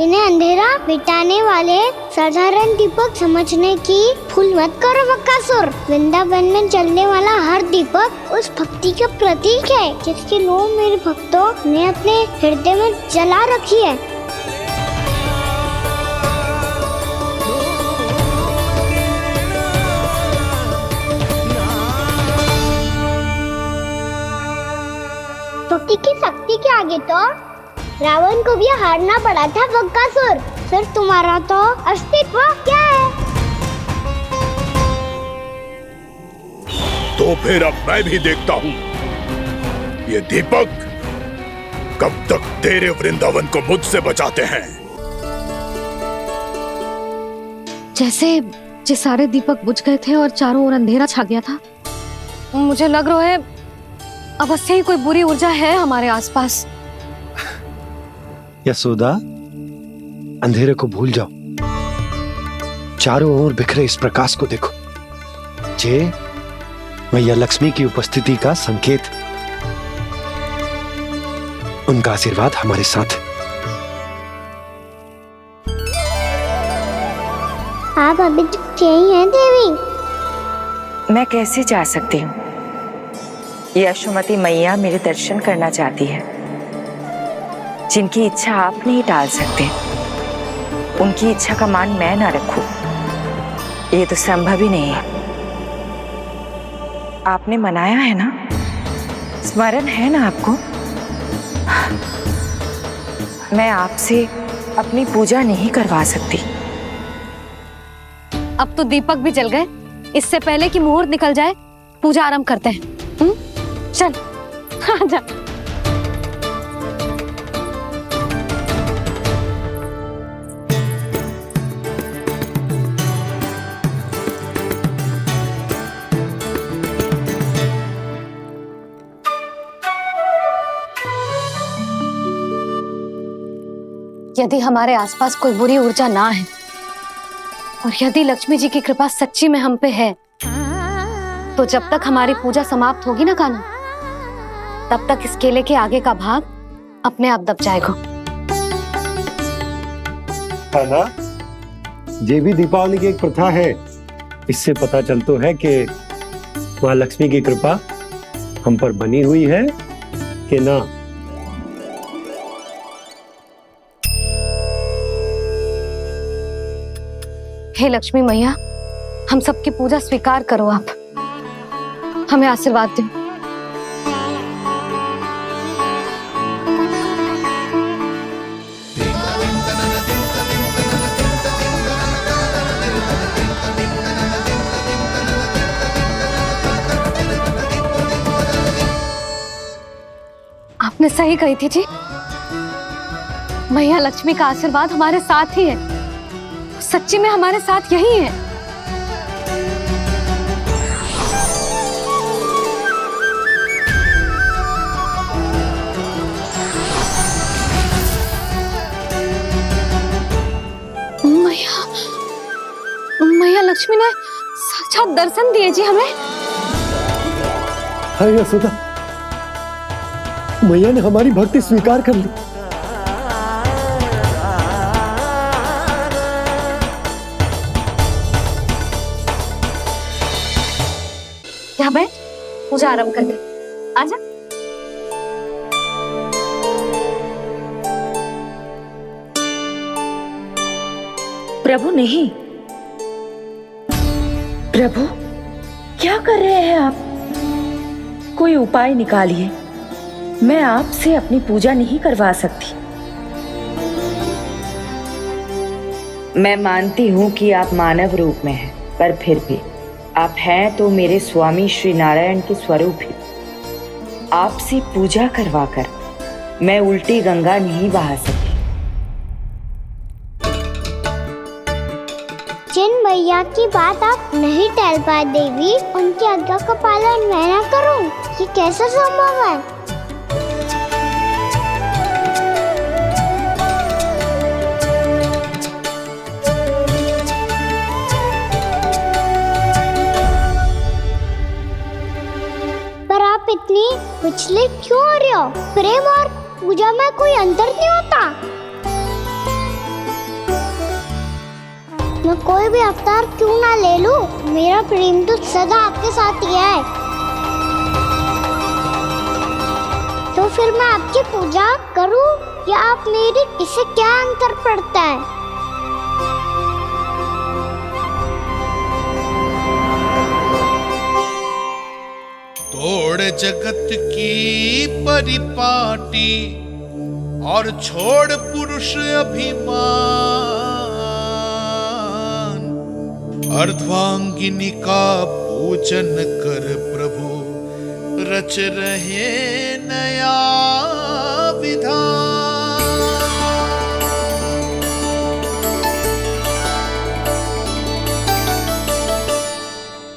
इन्हें अंधेरा मिटाने वाले साधारण दीपक समझने की भूल मत करो बकासुर। वृंदावन में जलने वाला हर दीपक उस भक्ति का प्रतीक है जिसकी लो मेरे भक्तों ने अपने हृदय में जला रखी है। भक्ति की शक्ति के आगे तो रावण को भी हारना पड़ा था बकासुर। फिर तुम्हारा तो अस्तित्व क्या है? तो फिर अब मैं भी देखता हूँ ये दीपक कब तक तेरे वृंदावन को मुझसे बचाते हैं। जैसे ये सारे दीपक बुझ गए थे और चारों ओर अंधेरा छा गया था, मुझे लग रहा है अवश्य ही कोई बुरी ऊर्जा है हमारे आसपास। यशोदा, अंधेरे को भूल जाओ, चारों ओर बिखरे इस प्रकाश को देखो। जे मैया लक्ष्मी की उपस्थिति का संकेत, उनका आशीर्वाद हमारे साथ। आप अभी तक यही हैं देवी? मैं कैसे जा सकती हूँ? यशोमती मैया मेरे दर्शन करना चाहती है, जिनकी इच्छा आप नहीं टाल सकते। उनकी इच्छा का मान मैं ना रखूं, ये तो संभव ही नहीं है। आपने मनाया है ना, स्मरण है ना आपको? मैं आपसे अपनी पूजा नहीं करवा सकती। अब तो दीपक भी जल गए, इससे पहले कि मुहूर्त निकल जाए पूजा आरंभ करते हैं। चल आजा। यदि हमारे आसपास कोई बुरी ऊर्जा ना है और यदि लक्ष्मी जी की कृपा सच्ची में हम पे है, तो जब तक हमारी पूजा समाप्त होगी ना कान्हा, तब तक इस केले के आगे का भाग अपने आप दब जाएगा। कान्हा, ये भी दीपावली की एक प्रथा है। इससे पता चलता है कि माँ लक्ष्मी की कृपा हम पर बनी हुई है कि ना। हे लक्ष्मी मैया, हम सबकी पूजा स्वीकार करो, आप हमें आशीर्वाद दो। आपने सही कही थी जी, मैया लक्ष्मी का आशीर्वाद हमारे साथ ही है, सच्ची में हमारे साथ यही है। मैया लक्ष्मी ने साक्षात दर्शन दिए जी हमें। हाय यशोदा, मैया ने हमारी भक्ति स्वीकार कर ली। यहाँ बैठ, पूजा आरंभ कर दे। आजा। प्रभु नहीं, प्रभु क्या कर रहे हैं आप? कोई उपाय निकालिए, मैं आपसे अपनी पूजा नहीं करवा सकती। मैं मानती हूँ कि आप मानव रूप में हैं, पर फिर भी आप हैं तो मेरे स्वामी श्री नारायण के स्वरूप ही। आपसे पूजा करवाकर मैं उल्टी गंगा नहीं बहा सकती। जिन भैया की बात आप नहीं टाल पाए देवी, उनकी आज्ञा का पालन मैं ना करूं, ये कैसा संभव है? पर आप इतनी विचलित क्यों हो रहे हो? प्रेम और पूजा में कोई अंतर नहीं होता। मैं कोई भी अवतार क्यों ना ले लूं, मेरा प्रेम तो सदा आपके साथ ही है। तो फिर मैं आपकी पूजा करूं या आप मेरी? इससे क्या अंतर पड़ता है? तोड़ जगत की परिपाटी और छोड़ पुरुष अभिमान, अर्धांगिनी का पूजन कर प्रभु रच रहे नया विधान।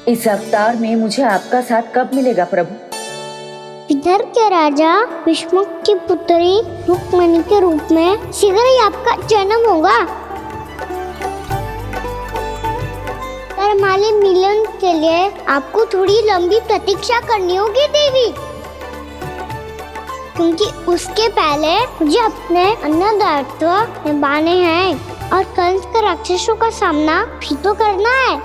इस अवतार में मुझे आपका साथ कब मिलेगा प्रभु? इधर के राजा भीष्म की पुत्री रुक्मणी के रूप में शीघ्र ही आपका जन्म होगा। हमारे मिलन के लिए आपको थोड़ी लंबी प्रतीक्षा करनी होगी देवी, क्योंकि उसके पहले मुझे अपने अन्य दायित्व निभाने हैं और कंस के राक्षसों का सामना भी तो करना है।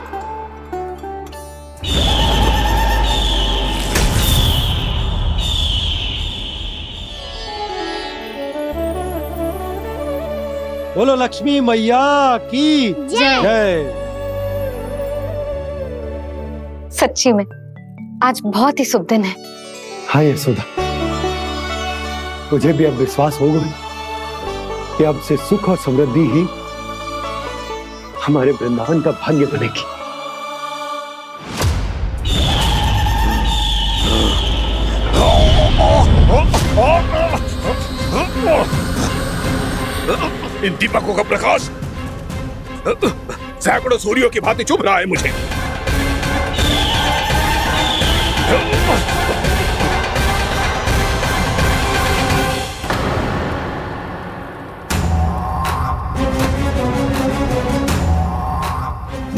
बोलो लक्ष्मी मैया की जय। सच्ची में आज बहुत ही शुभ दिन है। हाँ यशोदा, मुझे भी अब विश्वास हो गया कि अब से सुख और समृद्धि ही हमारे वृंदावन का भाग्य बनेगी। इन दीपकों का प्रकाश सैकड़ों सूर्यों की भांति चुभ रहा है मुझे।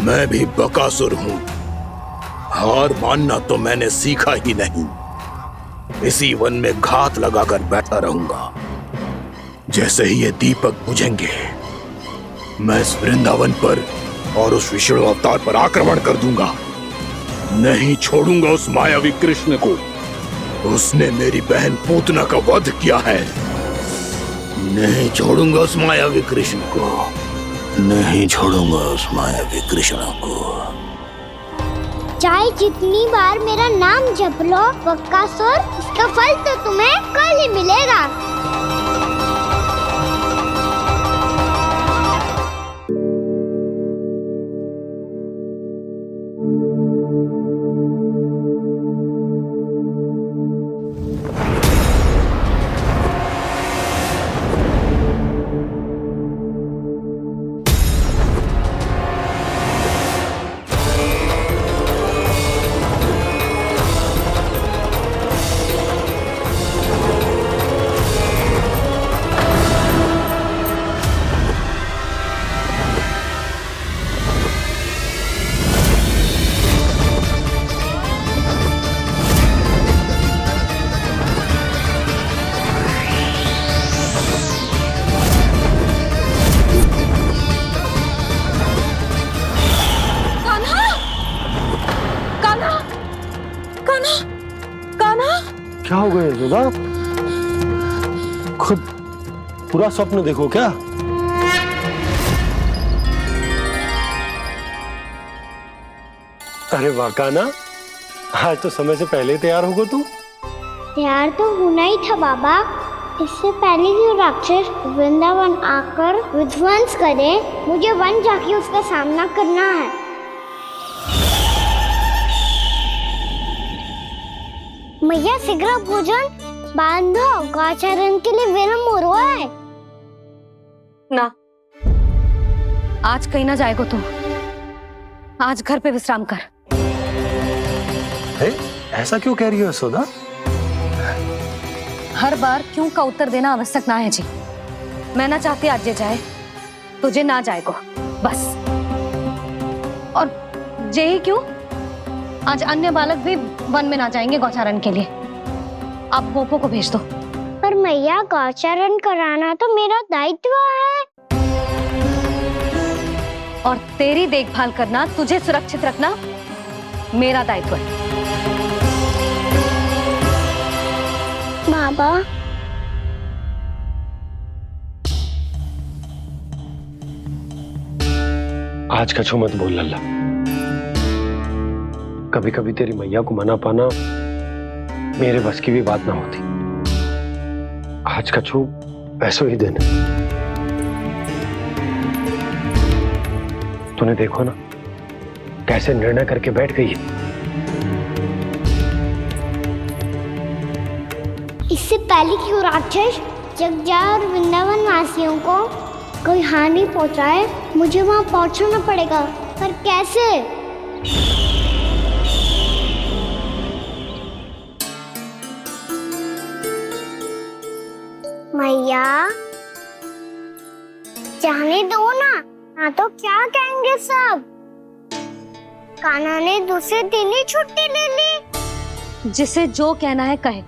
मैं भी बकासुर हूं, हार मानना तो मैंने सीखा ही नहीं। इसी वन में घात लगाकर बैठा रहूंगा। जैसे ही ये दीपक बुझेंगे, मैं इस वृंदावन पर और उस विष्णु अवतार पर आक्रमण कर दूंगा। नहीं छोड़ूंगा उस मायावी कृष्ण को। उसने मेरी बहन पूतना का वध किया है। नहीं छोड़ूंगा उस मायावी कृष्ण को। नहीं छोड़ूंगा उस मायावी कृष्ण को। चाहे जितनी बार मेरा नाम जप लो बकासुर, इसका फल तो तुम्हें कल ही मिलेगा। क्या हो गया यशोदा? खुद पूरा स्वप्न देखो क्या? अरे वाह कान्हा, आज तो समय से पहले ही तैयार होगा तू। तैयार तो होना ही था बाबा। इससे पहले कि राक्षस वृंदावन आकर विध्वंस करे, मुझे वन जाके उसका सामना करना है। मैया शीघ्र भोजन बांधो, गौचरण के लिए विलंब हो रहा है। ना, आज कहीं ना जाएगो तुम। आज घर पे विश्राम कर। ऐसा क्यों कह रही हो यशोदा? हर बार क्यों का उत्तर देना आवश्यक ना है जी। मैं ना चाहती आज ये जाए, तुझे ना जाएगो बस। और जे ही क्यों, आज अन्य बालक भी वन में ना जाएंगे गौचारण के लिए। अब पोपो को भेज दो। पर मैया गौचरण कराना तो मेरा दायित्व है। और तेरी देखभाल करना, तुझे सुरक्षित रखना मेरा दायित्व है। बाबा, आज कछु मत बोल लल्ला। कभी कभी तेरी मैया को मना पाना मेरे बस की भी बात ना होती। आज कछु ऐसो ही दिन है। तूने देखो ना कैसे निर्णय करके बैठ गई है। इससे पहले कि वो राक्षस जगजा और वृंदावन वासियों को कोई हानि पहुंचाए, मुझे वहां पहुंचना पड़ेगा। पर कैसे? मैया, जाने दो ना तो क्या कहेंगे सब। कान्हा ने दूसरे दिन ही छुट्टी ले ली। जिसे जो कहना है कहे,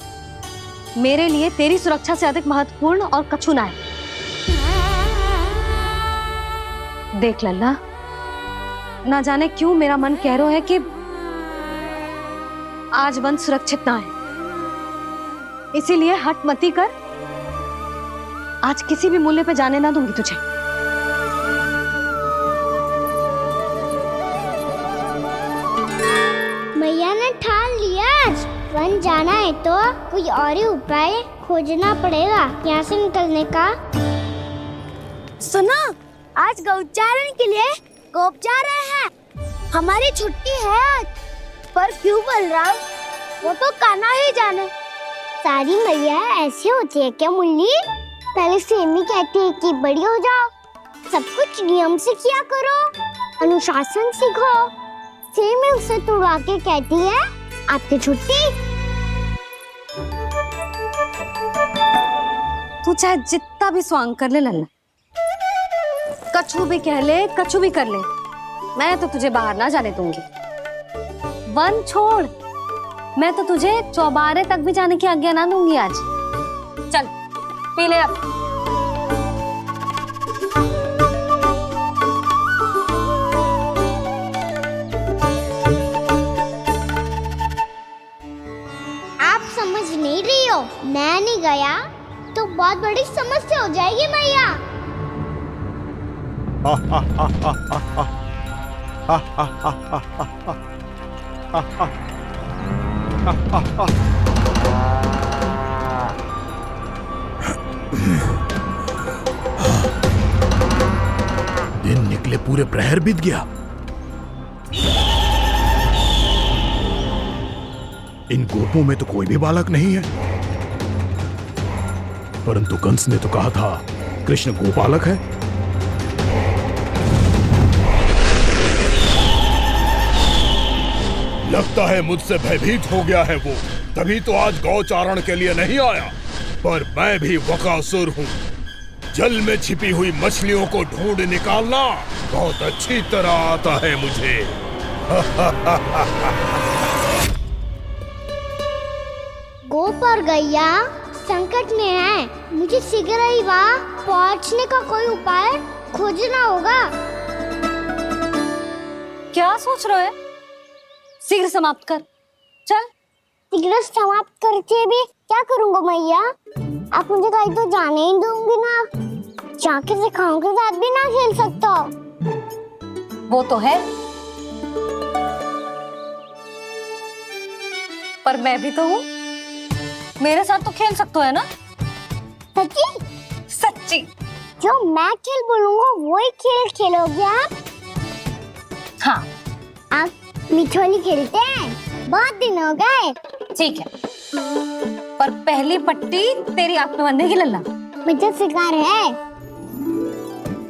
मेरे लिए तेरी सुरक्षा से अधिक महत्वपूर्ण और कछु ना है। देख लल्ला, ना जाने क्यों मेरा मन कह रहा है कि आज वन सुरक्षित ना है, इसीलिए हट मती कर। आज किसी भी मूल्य पे जाने ना दूंगी तुझे। मैया ने ठान लिया, वन जाना है तो कोई और ही उपाय खोजना पड़ेगा यहाँ से निकलने का। सुनो, आज गौचारण के लिए गोप जा रहे हैं। हमारी छुट्टी है आज। पर क्यों बलराम? वो तो कान्हा ही जाने। सारी मैया ऐसी होती है क्या मुन्नी? पहले सेमी कहती है कि बड़ी हो जाओ, सब कुछ नियम से किया करो, अनुशासन सीखो। सेमी उसे तुड़वा के कहती है आपकी छुट्टी। तू चाहे जितना भी स्वांग कर ले लल्ला, कछु भी कह ले, कछु भी कर ले, मैं तो तुझे बाहर ना जाने दूंगी। वन छोड़, मैं तो तुझे चौबारे तक भी जाने की आज्ञा ना दूंगी आज। चल पी ले अब। आप समझ नहीं रही हो, मैं नहीं गया तो बहुत बड़ी समस्या हो जाएगी मैया। दिन निकले पूरे प्रहर बीत गया। इन गोपों में तो कोई भी बालक नहीं है, परंतु कंस ने तो कहा था कृष्ण गोपालक है। लगता है मुझसे भयभीत हो गया है वो, तभी तो आज गौचारण के लिए नहीं आया। पर मैं भी बकासुर हूँ। जल में छिपी हुई मछलियों को ढूंढ निकालना बहुत अच्छी तरह आता है मुझे। गोप और गैया संकट में है, मुझे शीघ्र ही वहाँ पहुँचने का कोई उपाय खोजना होगा। क्या सोच रहे हो? शीघ्र समाप्त कर, चल। शीघ्र समाप्त करके भी क्या करूँगा मैया? आप मुझे कहीं तो जाने ही दूंगी ना। जाके सिखाओं के साथ भी ना खेल सकता। वो तो है, पर मैं भी तो हूँ, मेरे साथ तो खेल सकते हो है ना? सच्ची? सच्ची। जो मैं खेल बोलूँगा वही खेल खेलोगे आप? हाँ। आप मिठोली खेलते हैं? बहुत दिन हो गए। ठीक है, पर पहली पट्टी तेरी आंख में बंधेगी लल्ला। मुझे शिकार है।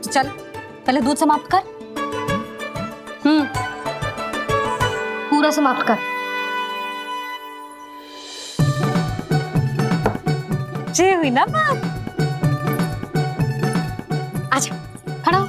चल पहले दूध समाप्त कर। पूरा समाप्त कर। जे हुई ना बात। आजा, खड़ा हो।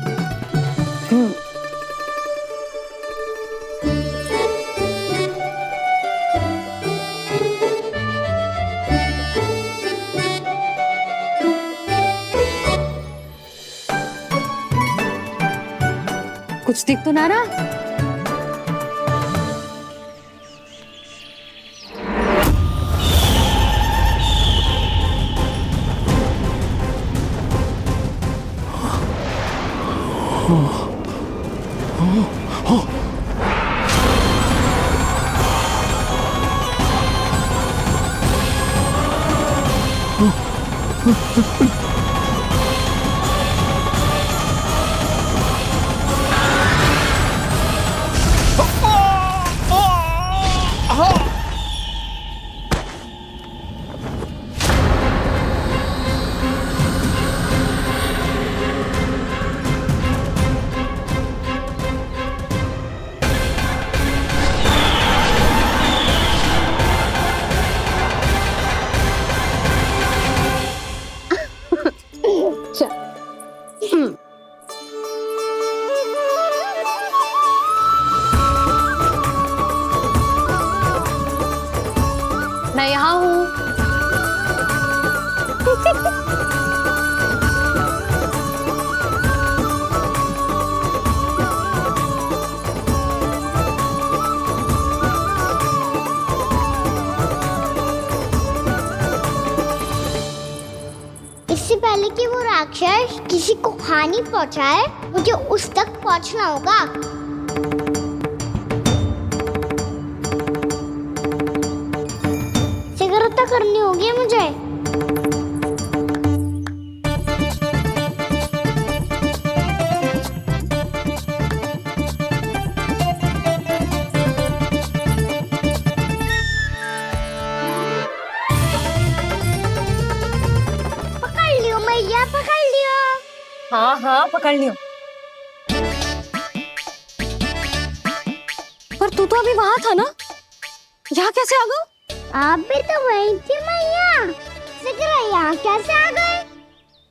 कुछ दिख तो ना रहा। मैं यहाँ हूँ। इससे पहले कि वो राक्षस किसी को हानि पहुंचाए, मुझे उस तक पहुंचना होगा। सिगरता करनी होगी मुझे। पकड़ लियो मैया, पकड़ लियो। हाँ हाँ पकड़ लियो। पर तू तो अभी वहां था ना, यहाँ कैसे आ गया? आप भी तो वही थी मैया। सिगरा यहाँ कैसे आ गए?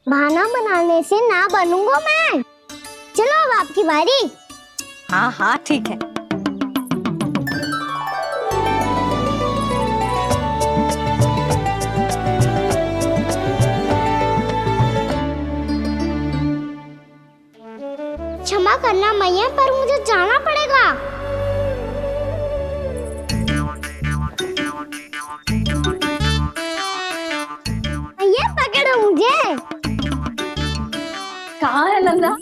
बहाना बनाने से ना बनूंगा मैं। चलो अब आपकी बारी। हाँ हाँ ठीक है। क्षमा करना मैया, पर मुझे जाना पड़ेगा। मैया पकड़ो मुझे। कहाँ है नंदा?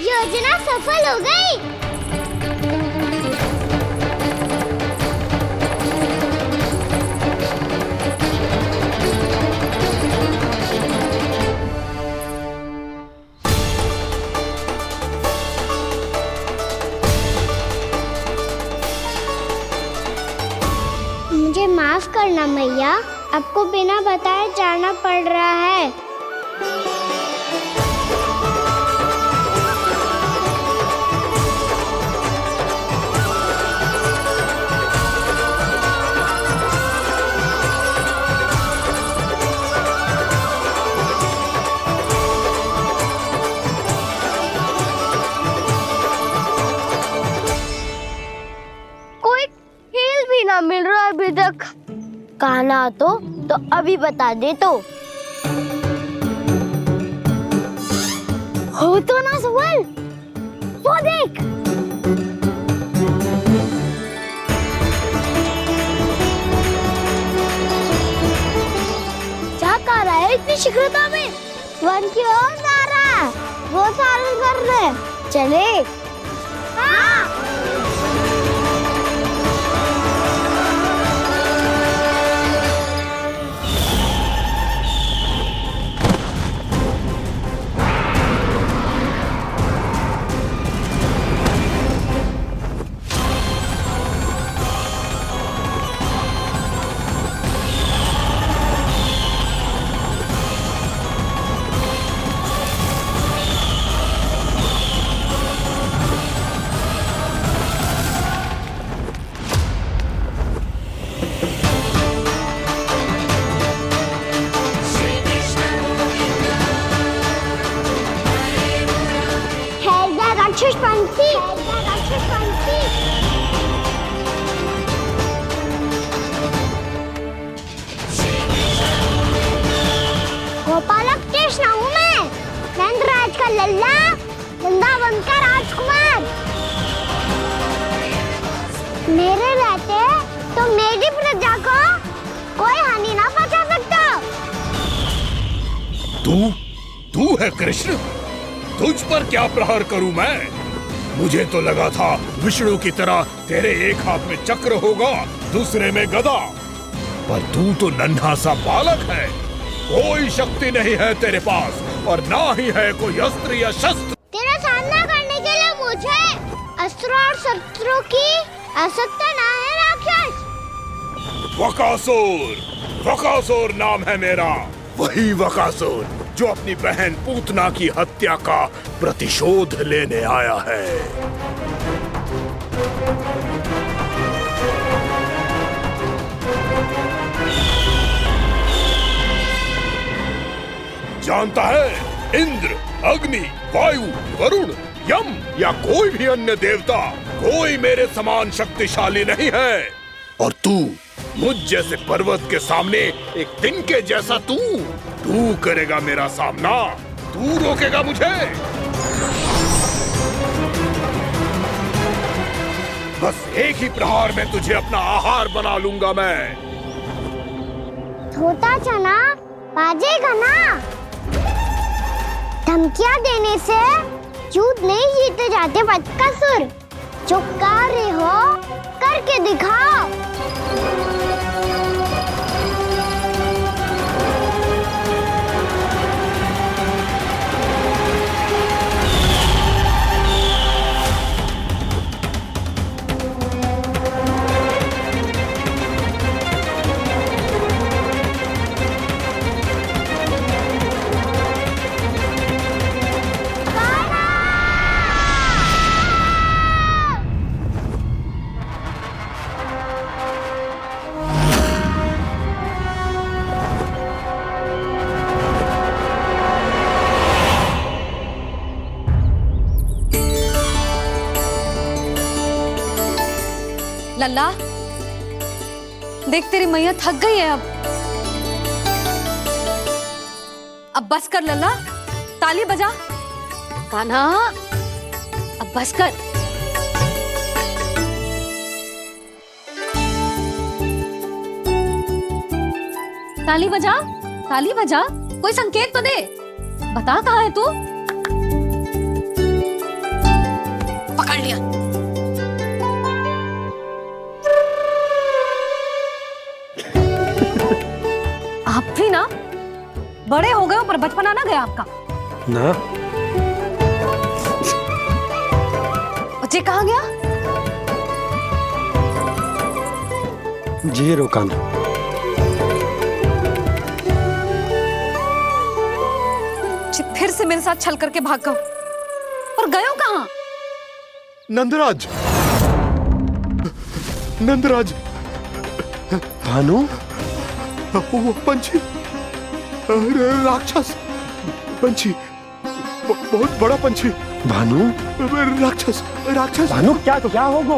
योजना सफल हो गई। मुझे माफ करना मैया, आपको बिना बताए जाना पड़ रहा है। कोई खेल भी ना मिल रहा अभी तक। कहना तो अभी बता दे तो। हो तो ना सवाल, वो देख। क्या कर रहा है इतनी शीघ्रता में? वन की ओर जा रहा है, वो चालू कर रहे। चले। हाँ। राक्षस पंछी, राक्षस पंछी। गोपालक कृष्ण हूँ मैं, नंदराज का लल्ला, वृंदावन का राजकुमार। मेरे रहते तो मेरी प्रजा को कोई हानि ना पहुंचा सकता। तू है कृष्ण? तुझ पर क्या प्रहार करूं मैं? मुझे तो लगा था विष्णु की तरह तेरे एक हाथ में चक्र होगा, दूसरे में गदा, पर तू तो नन्हा सा बालक है। कोई शक्ति नहीं है तेरे पास और ना ही है कोई अस्त्र या शस्त्र। तेरा सामना करने के लिए मुझे अस्त्र और शस्त्रों की आवश्यकता ना है राक्षस। वकासुर नाम है मेरा, वही वकासुर जो अपनी बहन पूतना की हत्या का प्रतिशोध लेने आया है। जानता है, इंद्र, अग्नि, वायु, वरुण, यम या कोई भी अन्य देवता कोई मेरे समान शक्तिशाली नहीं है। और तू मुझ जैसे पर्वत के सामने एक तिनके जैसा तू करेगा मेरा सामना? तू रोकेगा मुझे? बस एक ही प्रहार में तुझे अपना आहार बना लूंगा मैं। छोटा चना बाजेगा ना? धमकियां देने से युद्ध नहीं जीते जाते बदकसूर। जो कार्य हो करके दिखाओ। लल्ला, देख तेरी मैया थक गई है अब बस कर लल्ला, ताली बजा। कान्हा, अब बस कर। ताली बजा, ताली बजा, कोई संकेत तो दे, बता कहाँ है तू? पकड़ लिया। आप भी ना बड़े हो गए हो पर बचपना ना गया आपका ना। बच्चे कहाँ गया? जी रोकान। फिर से मेरे साथ छल करके भाग गए और गए हो कहाँ? नंदराज, नंदराज। भानु, वो पंछी, राक्षस पंछी, बहुत बड़ा पंछी। भानु, राक्षस, राक्षस। भानु, क्या होगा?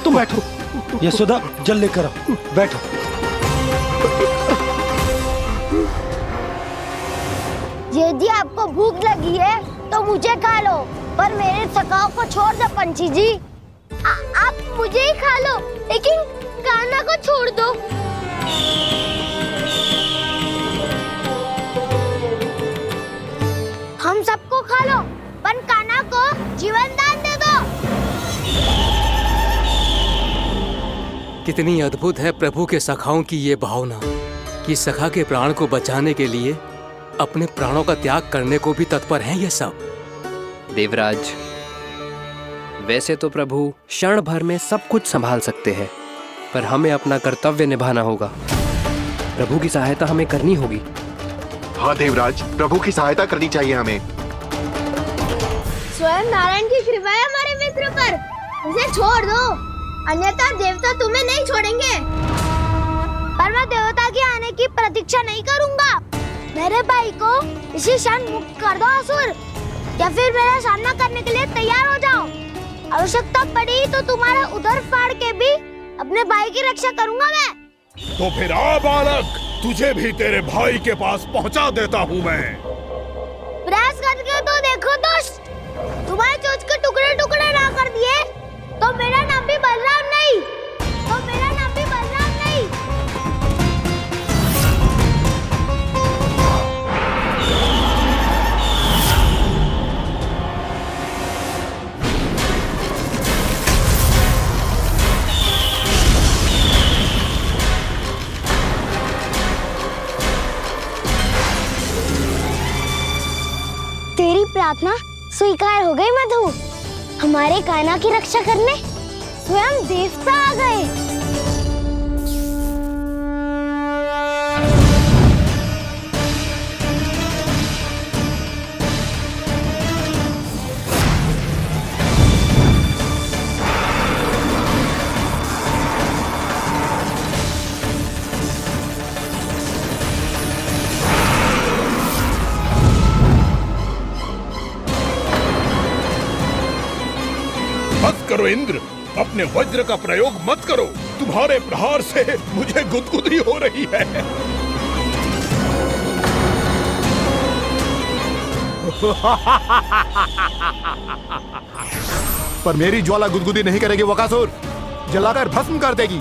तुम बैठो, यशोदा जल लेकर आओ, बैठो। यदि आपको भूख लगी है तो मुझे खा लो, पर मेरे सखाओं को छोड़ दो पंछी जी। आप मुझे ही खा लो, लेकिन कान्हा को छोड़ दो। हम सबको खा लो, पर कान्हा को जीवन दान दे दो। कितनी अद्भुत है प्रभु के सखाओं की ये भावना कि सखा के प्राण को बचाने के लिए अपने प्राणों का त्याग करने को भी तत्पर हैं ये सब। देवराज, वैसे तो प्रभु क्षण भर में सब कुछ संभाल सकते हैं, पर हमें अपना कर्तव्य निभाना होगा। प्रभु की सहायता हमें करनी होगी। हाँ देवराज, प्रभु की सहायता करनी चाहिए हमें। स्वयं नारायण की कृपा है हमारे मित्र पर, उसे छोड़ दो, अन्यथा देवता तुम्हें नहीं छोड़ेंगे। पर मैं देवता के आने की प्रतीक्षा नहीं करूंगा। मेरे भाई को इसी क्षण मुक्त कर दो असुर। या फिर मेरा सामना करने के लिए तैयार हो जाओ। आवश्यकता पड़ी तो तुम्हारा उधर फाड़ के भी अपने भाई की रक्षा करूंगा मैं। तो फिर आ बालक, तुझे भी तेरे भाई के पास पहुंचा देता हूँ मैं। प्रयास करके तो देखो दोस्त, तुम्हारे चोंच के टुकड़े टुकड़े ना कर दिए तो मेरा नाम भी बलराम नहीं, तो मेरा नाम भी बलराम नहीं। तेरी प्रार्थना स्वीकार हो गई मधु। हमारे कान्हा की रक्षा करने स्वयं देवता आ गए। करो इंद्र, अपने वज्र का प्रयोग मत करो। तुम्हारे प्रहार से मुझे गुदगुदी हो रही है। पर मेरी ज्वाला गुदगुदी नहीं करेगी वकासुर, जलाकर भस्म कर देगी।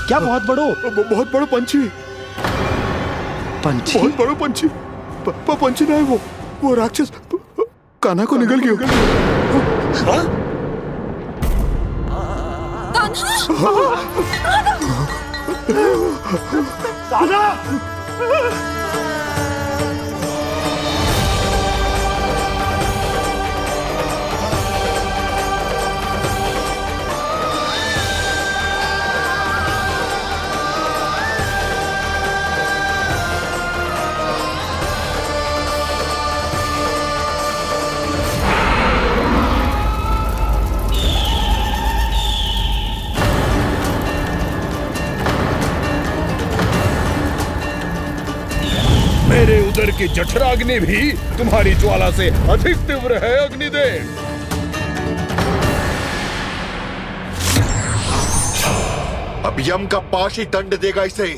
क्या बहुत बड़ो पंछी, बहुत बड़ो पंछी। पंछी ना है वो राक्षस कान्हा को निगल गया। मेरे उदर की जठराग्नि भी तुम्हारी ज्वाला से अधिक तीव्र है अग्निदेव। अब यम का पाश ही दंड देगा इसे।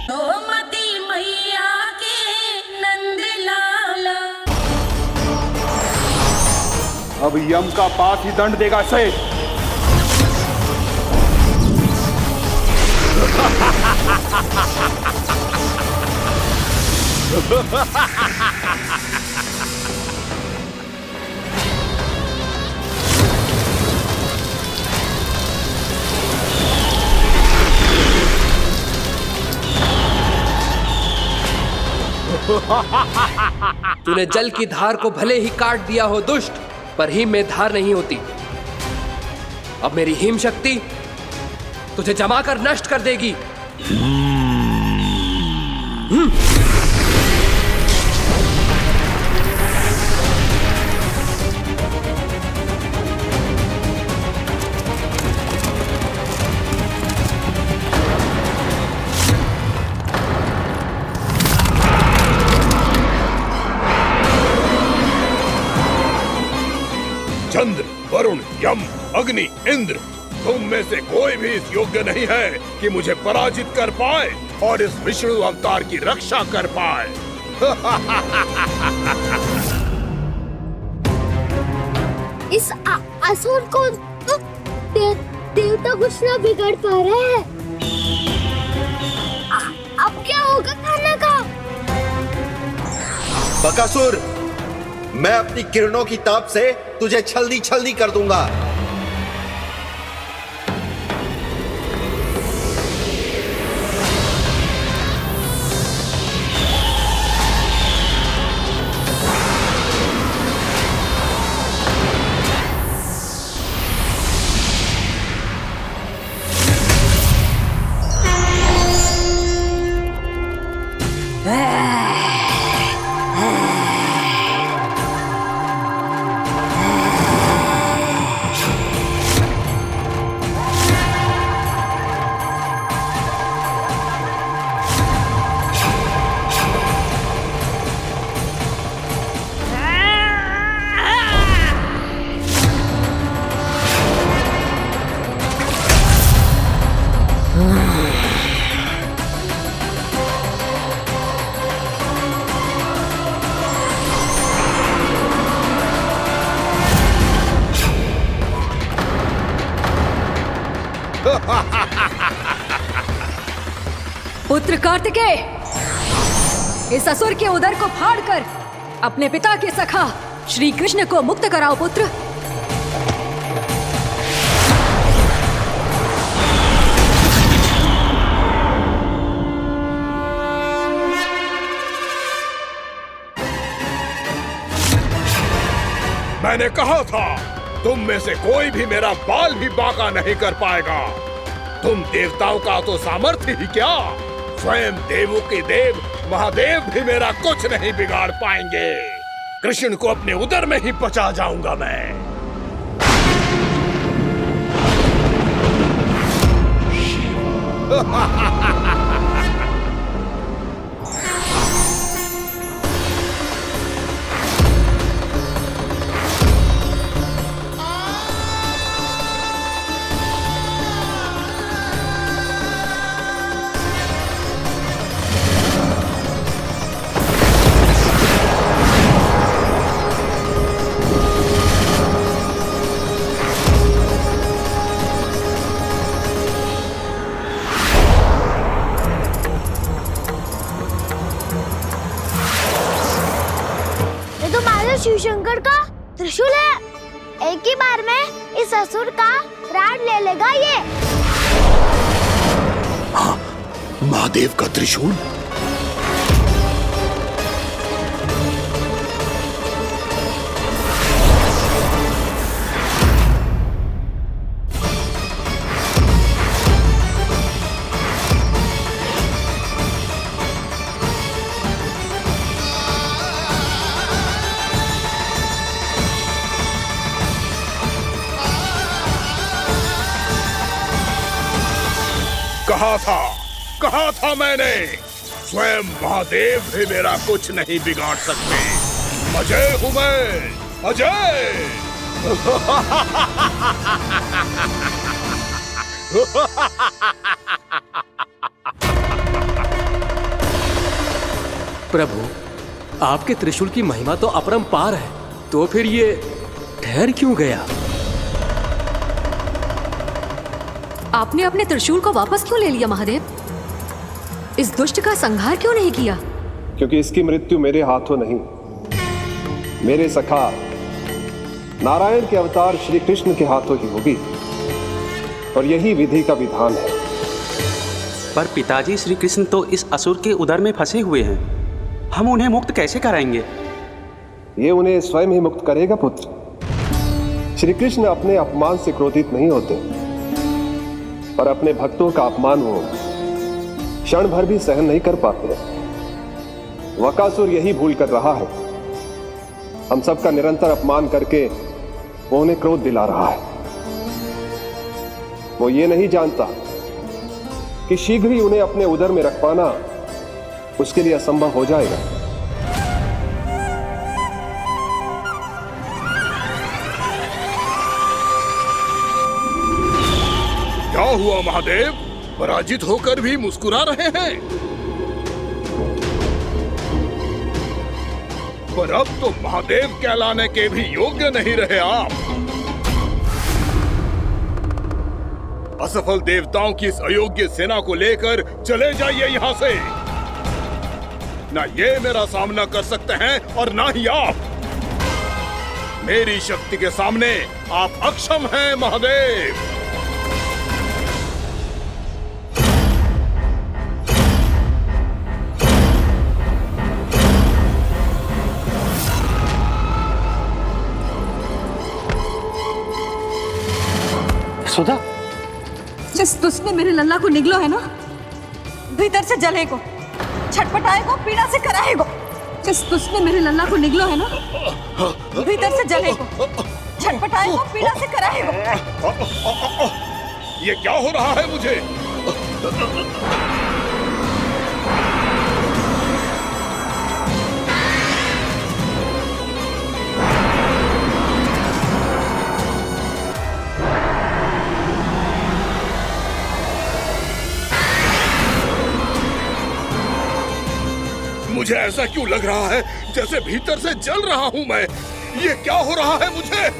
गोमती मैया के नंद लाला। अब यम का पाश ही दंड देगा इसे। तूने जल की धार को भले ही काट दिया हो दुष्ट, पर हिम में धार नहीं होती। अब मेरी हिम शक्ति तुझे जमाकर नष्ट कर देगी। चंद्र, वरुण, यम, अग्नि, इंद्र, तुम में से कोई भी इस योग्य नहीं है कि मुझे पराजित कर पाए और इस विष्णु अवतार की रक्षा कर पाए। इस असुर को तो देवता कुछ ना बिगाड़ पा रहे हैं। अब क्या होगा खाना का? बकासुर, मैं अपनी किरणों की ताप से तुझे छल्दी छल्दी कर दूंगा। पुत्र कार्तिकेय, इस असुर के उदर को फाड़कर अपने पिता के सखा श्री कृष्ण को मुक्त कराओ पुत्र। मैंने कहा था तुम में से कोई भी मेरा बाल भी बांका नहीं कर पाएगा। तुम देवताओं का तो सामर्थ्य ही क्या, स्वयं देवों के देव महादेव भी मेरा कुछ नहीं बिगाड़ पाएंगे। कृष्ण को अपने उदर में ही पचा जाऊंगा मैं। शिव शंकर का त्रिशूल है। एक ही बार में इस असुर का प्राण ले लेगा ये। हाँ, महादेव का त्रिशूल। कहा था मैंने, स्वयं महादेव भी मेरा कुछ नहीं बिगाड़ सकते। अजय हूं मैं, अजय। प्रभु, आपके त्रिशूल की महिमा तो अपरंपार है, तो फिर ये ठहर क्यों गया? आपने अपने त्रिशूल को वापस क्यों ले लिया महादेव? इस दुष्ट का संहार क्यों नहीं किया? क्योंकि इसकी मृत्यु मेरे हाथों नहीं, मेरे सखा नारायण के अवतार श्री कृष्ण के हाथों ही होगी, और यही विधि का विधान है। पर पिताजी, श्री कृष्ण तो इस असुर के उदर में फंसे हुए हैं, हम उन्हें मुक्त कैसे कराएंगे? ये उन्हें स्वयं ही मुक्त करेगा पुत्र। श्री कृष्ण अपने अपमान से क्रोधित नहीं होते, पर अपने भक्तों का अपमान वो क्षण भर भी सहन नहीं कर पाते। वकासुर यही भूल कर रहा है, हम सबका निरंतर अपमान करके वो उन्हें क्रोध दिला रहा है। वो ये नहीं जानता कि शीघ्र ही उन्हें अपने उदर में रख पाना उसके लिए असंभव हो जाएगा। क्या हुआ महादेव, पराजित होकर भी मुस्कुरा रहे हैं? पर अब तो महादेव कहलाने के भी योग्य नहीं रहे आप। असफल देवताओं की इस अयोग्य सेना को लेकर चले जाइए यहाँ से। ना ये मेरा सामना कर सकते हैं और ना ही आप। मेरी शक्ति के सामने आप अक्षम हैं महादेव। सुधा, जिस दुष्ट ने मेरे लल्ला को निगलो है ना, भीतर से जलेगो, छटपटाएगो, पीड़ा से कराएगो। जिस दुष्ट ने मेरे लल्ला को निगलो है ना, भीतर से जलेगो, छटपटाएगो, पीड़ा से कराएगो। ये क्या हो रहा है मुझे? मुझे ऐसा क्यों लग रहा है जैसे भीतर से जल रहा हूं मैं? ये क्या हो रहा है मुझे?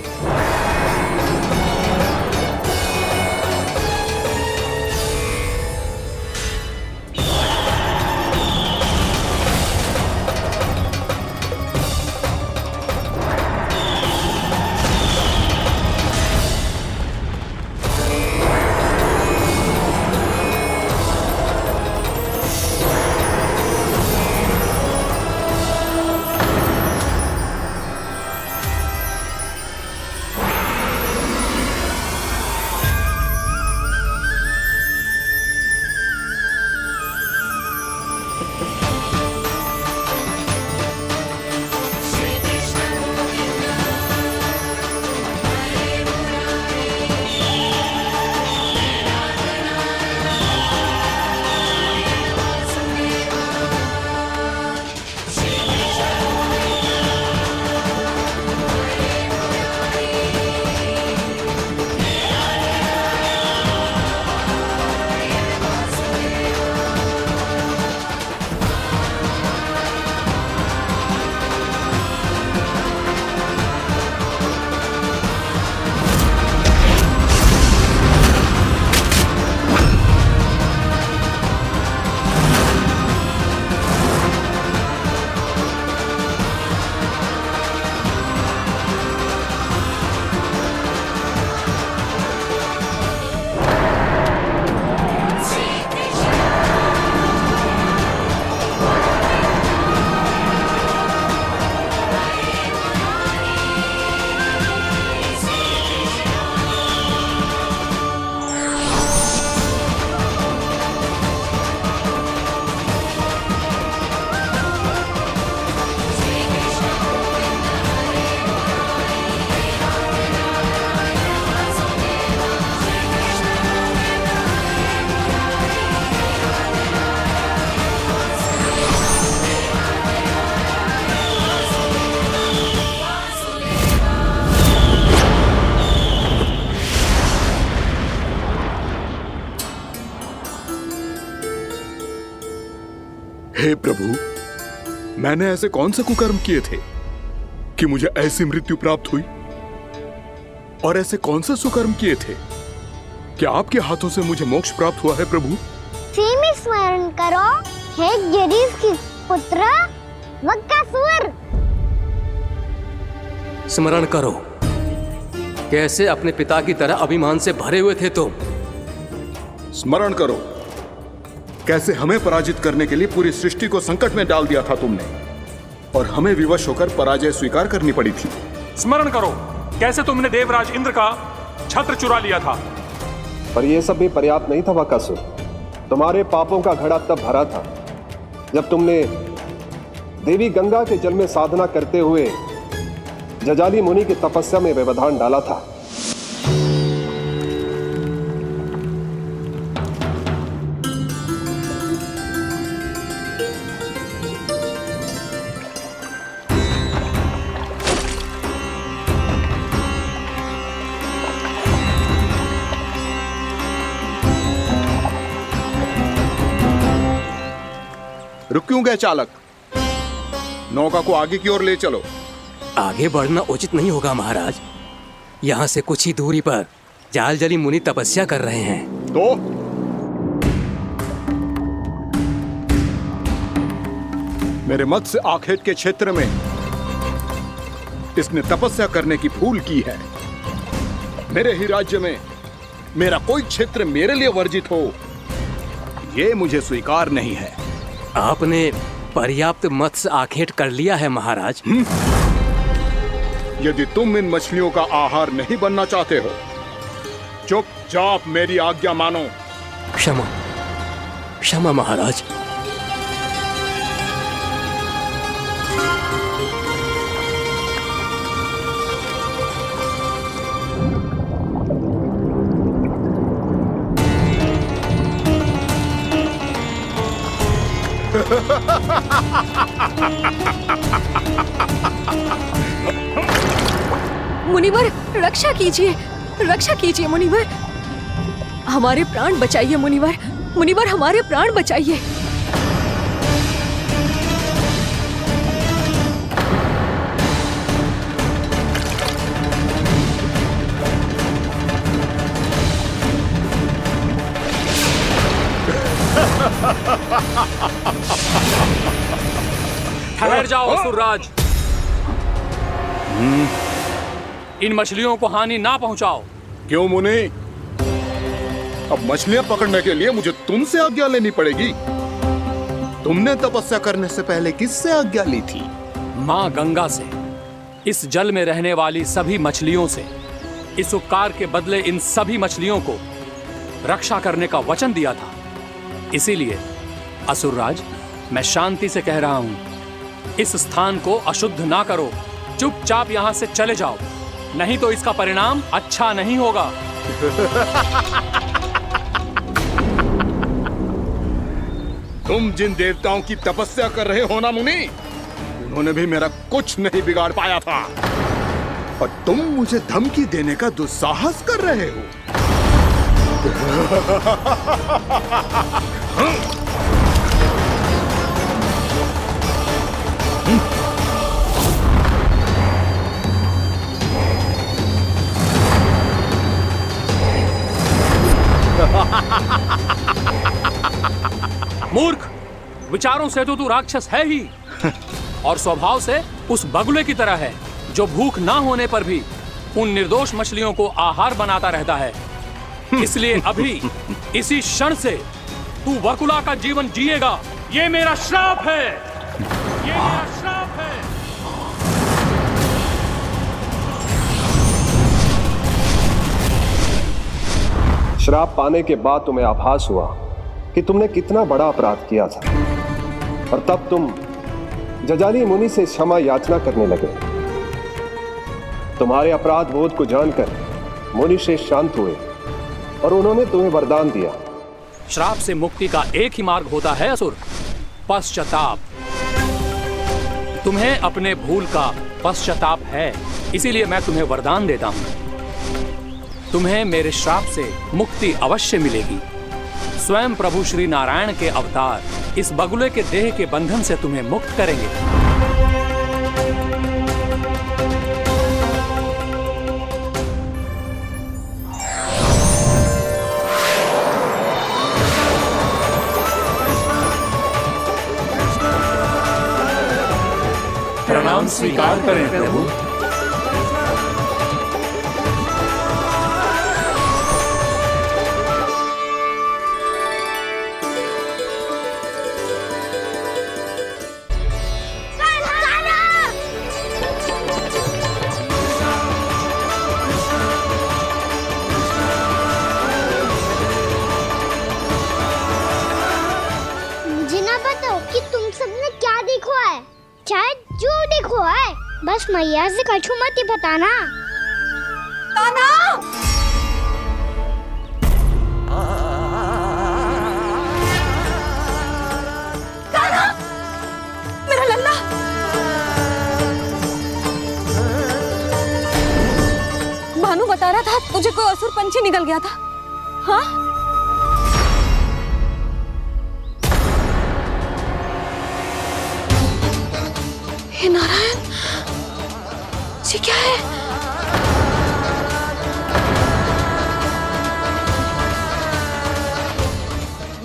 हे प्रभु, मैंने ऐसे कौन से कुकर्म किए थे कि मुझे ऐसी मृत्यु प्राप्त हुई? और ऐसे कौन से सुकर्म किए थे कि आपके हाथों से मुझे मोक्ष प्राप्त हुआ है प्रभु? में स्मरण करो, हे जरीफ की पुत्र वक्कासुर। स्मरण करो, कैसे अपने पिता की तरह अभिमान से भरे हुए थे तुम। स्मरण करो, कैसे हमें पराजित करने के लिए पूरी सृष्टि को संकट में डाल दिया था तुमने और हमें विवश होकर पराजय स्वीकार करनी पड़ी थी। स्मरण करो, कैसे तुमने देवराज इंद्र का छत्र चुरा लिया था। पर यह सब भी पर्याप्त नहीं था वक्कासुर। तुम्हारे पापों का घड़ा तब भरा था जब तुमने देवी गंगा के जल में साधना करते हुए जजाली मुनि की तपस्या में व्यवधान डाला था। रुक क्यों गए चालक? नौका को आगे की ओर ले चलो। आगे बढ़ना उचित नहीं होगा महाराज। यहाँ से कुछ ही दूरी पर जालजली मुनि तपस्या कर रहे हैं। तो मेरे मत्स्य आखेट के क्षेत्र में इसने तपस्या करने की भूल की है। मेरे ही राज्य में मेरा कोई क्षेत्र मेरे लिए वर्जित हो, ये मुझे स्वीकार नहीं है। आपने पर्याप्त मत्स्य आखेट कर लिया है महाराज। यदि तुम इन मछलियों का आहार नहीं बनना चाहते हो, चुपचाप मेरी आज्ञा मानो। क्षमा, क्षमा महाराज। मुनिवर, रक्षा कीजिए, रक्षा कीजिए मुनिवर, हमारे प्राण बचाइए मुनिवर, मुनिवर हमारे प्राण बचाइए। ठहर जाओ असुरराज, इन मछलियों को हानि ना पहुंचाओ। क्यों मुनि? अब मछलियां पकड़ने के लिए मुझे तुमसे आज्ञा लेनी पड़ेगी। तुमने तपस्या करने से पहले किससे आज्ञा ली थी? माँ गंगा से, इस जल में रहने वाली सभी मछलियों से। इस उपकार के बदले इन सभी मछलियों को रक्षा करने का वचन दिया था। इसीलिए असुरराज, मैं शांति से कह रहा हूं, इस स्थान को अशुद्ध ना करो, चुपचाप यहां से चले जाओ, नहीं तो इसका परिणाम अच्छा नहीं होगा। तुम जिन देवताओं की तपस्या कर रहे हो ना मुनि, उन्होंने भी मेरा कुछ नहीं बिगाड़ पाया था, और तुम मुझे धमकी देने का दुस्साहस कर रहे हो। मूर्ख, विचारों से तो तू राक्षस है ही, और स्वभाव से उस बगुले की तरह है जो भूख ना होने पर भी उन निर्दोष मछलियों को आहार बनाता रहता है। इसलिए अभी इसी क्षण से तू वकुला का जीवन जिएगा। ये मेरा श्राप है, ये मेरा श्राप है। श्राप पाने के बाद तुम्हें आभास हुआ कि तुमने कितना बड़ा अपराध किया था, और तब तुम जजाली मुनि से क्षमा याचना करने लगे। तुम्हारे अपराध बोध को जानकर मुनि से शांत हुए और उन्होंने तुम्हें वरदान दिया। श्राप से मुक्ति का एक ही मार्ग होता है असुर, पश्चाताप। तुम्हें अपने भूल का पश्चाताप है, इसीलिए मैं तुम्हें वरदान देता हूं। तुम्हें मेरे श्राप से मुक्ति अवश्य मिलेगी। स्वयं प्रभु श्री नारायण के अवतार इस बगुले के देह के बंधन से तुम्हें मुक्त करेंगे। प्रणाम स्वीकार करें प्रभु। बस मैया से कछु मत ही बताना। कान्हा! कान्हा! मेरा लल्ला! भानु बता रहा था तुझे कोई असुर पंछी निकल गया था। हाँ? हे नारायण, ये क्या है?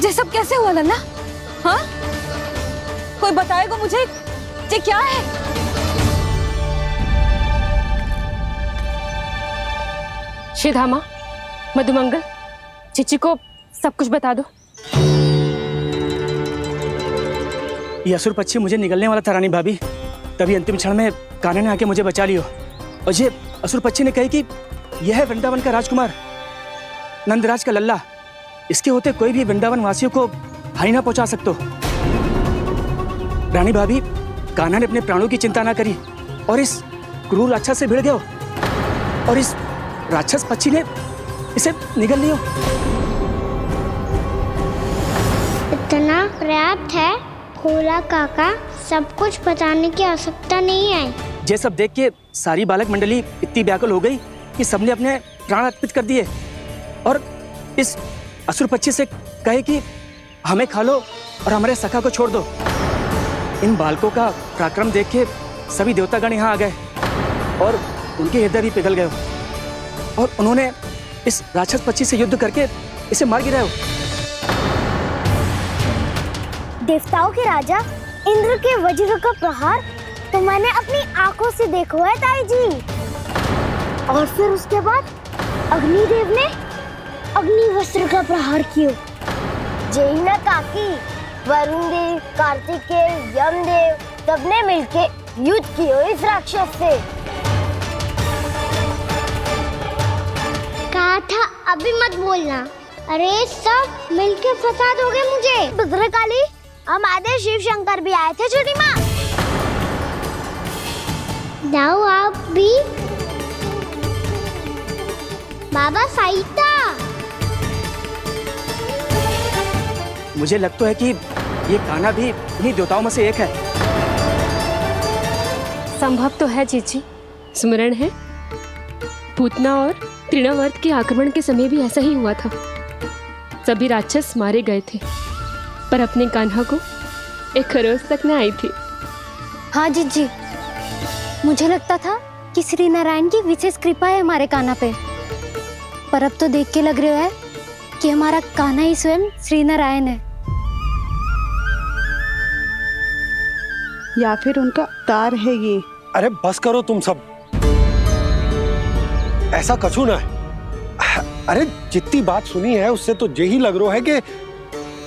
ये सब कैसे हुआ लल्ला? हाँ, कोई बताएगा मुझे ये क्या है? श्रीधामा, मधुमंगल, चिची को सब कुछ बता दो। ये असुर पक्षी मुझे निगलने वाला था रानी भाभी, तभी अंतिम क्षण में कान्हा ने आके मुझे बचा लियो। और ये असुर पक्षी ने कही कि यह है वृंदावन का राजकुमार नंदराज का लल्ला, इसके होते कोई भी वृंदावन वासियों को हानि ना पहुंचा सकते। रानी भाभी, कान्हा ने अपने प्राणों की चिंता ना करी और इस क्रूर राक्षस से भिड़ गयो और इस राक्षस पक्षी ने इसे निगल लियो। इतना पर्याप्त है भोला काका, सब कुछ बताने की आवश्यकता नहीं है। ये सब देख के सारी बालक मंडली इतनी व्याकुल हो गई कि सबने अपने प्राण अर्पित कर दिए और इस असुर पक्षी से कहे कि हमें खा लो और हमारे सखा को छोड़ दो। इन बालकों का पराक्रम देख के सभी देवतागण यहाँ आ गए और उनके हृदय भी पिघल गए और उन्होंने इस राक्षस पक्षी से युद्ध करके इसे मार गिराया। देवताओं के राजा इंद्र के वज्र का प्रहार तो मैंने अपनी आंखों से देखा है ताई जी। और फिर उसके बाद अग्निदेव ने अग्निवस्त्र का प्रहार किया। जय ना काकी, वरुण देव, कार्तिकेय, यमदेव सबने मिलके युद्ध किया इस राक्षस से। कहा था अभी मत बोलना। अरे सब मिलके फंसा दोगे मुझे। भद्रकाली, हमारे शिव शंकर भी आए थे छोटी माँ। जाओ आप भी। बाबा साईता, मुझे लगता है कि ये कान्हा भी इन्हीं देवताओं में से एक है। संभव तो है चीची। स्मरण है, पूतना और तृणावर्त के आक्रमण के समय भी ऐसा ही हुआ था। सभी राक्षस मारे गए थे पर अपने कान्हा को एक खरोच तक न आई थी। हाँ जीजी, मुझे लगता था कि श्री नारायण की विशेष कृपा है हमारे कान्हा पे, पर अब तो देख के लग रहा है कि हमारा कान्हा ही स्वयं श्री नारायण है। या फिर उनका अवतार है ये। अरे बस करो तुम सब, ऐसा कछु ना है। अरे जितनी बात सुनी है उससे तो यही लग रहा है कि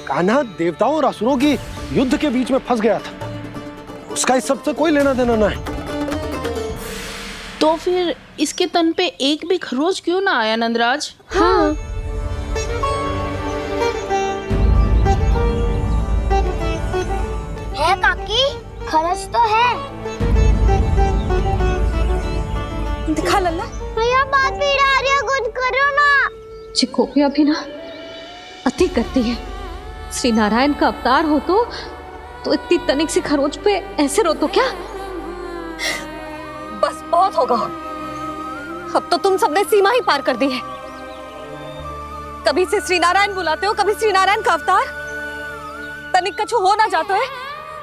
कान्हा देवताओं और असुरों की युद्ध के बीच में फंस गया था। उसका इस सबसे कोई लेना देना ना है। तो फिर इसके तन पे एक भी खरोच क्यों ना आया नंदराज? हाँ, है काकी, खरच तो है। दिखा लल्ला। भैया बात पीड़ा आ रही है, कुछ करो ना। चिकोपिया भी ना अति करती है। श्री नारायण का अवतार हो तो इतनी तनिक सी खरोच पे ऐसे रो तो क्या? बस बहुत होगा। अब तो तुम सबने सीमा ही पार कर दी है। कभी से श्री नारायण बुलाते हो, कभी श्री नारायण का अवतार। तनिक कछु हो ना जाता है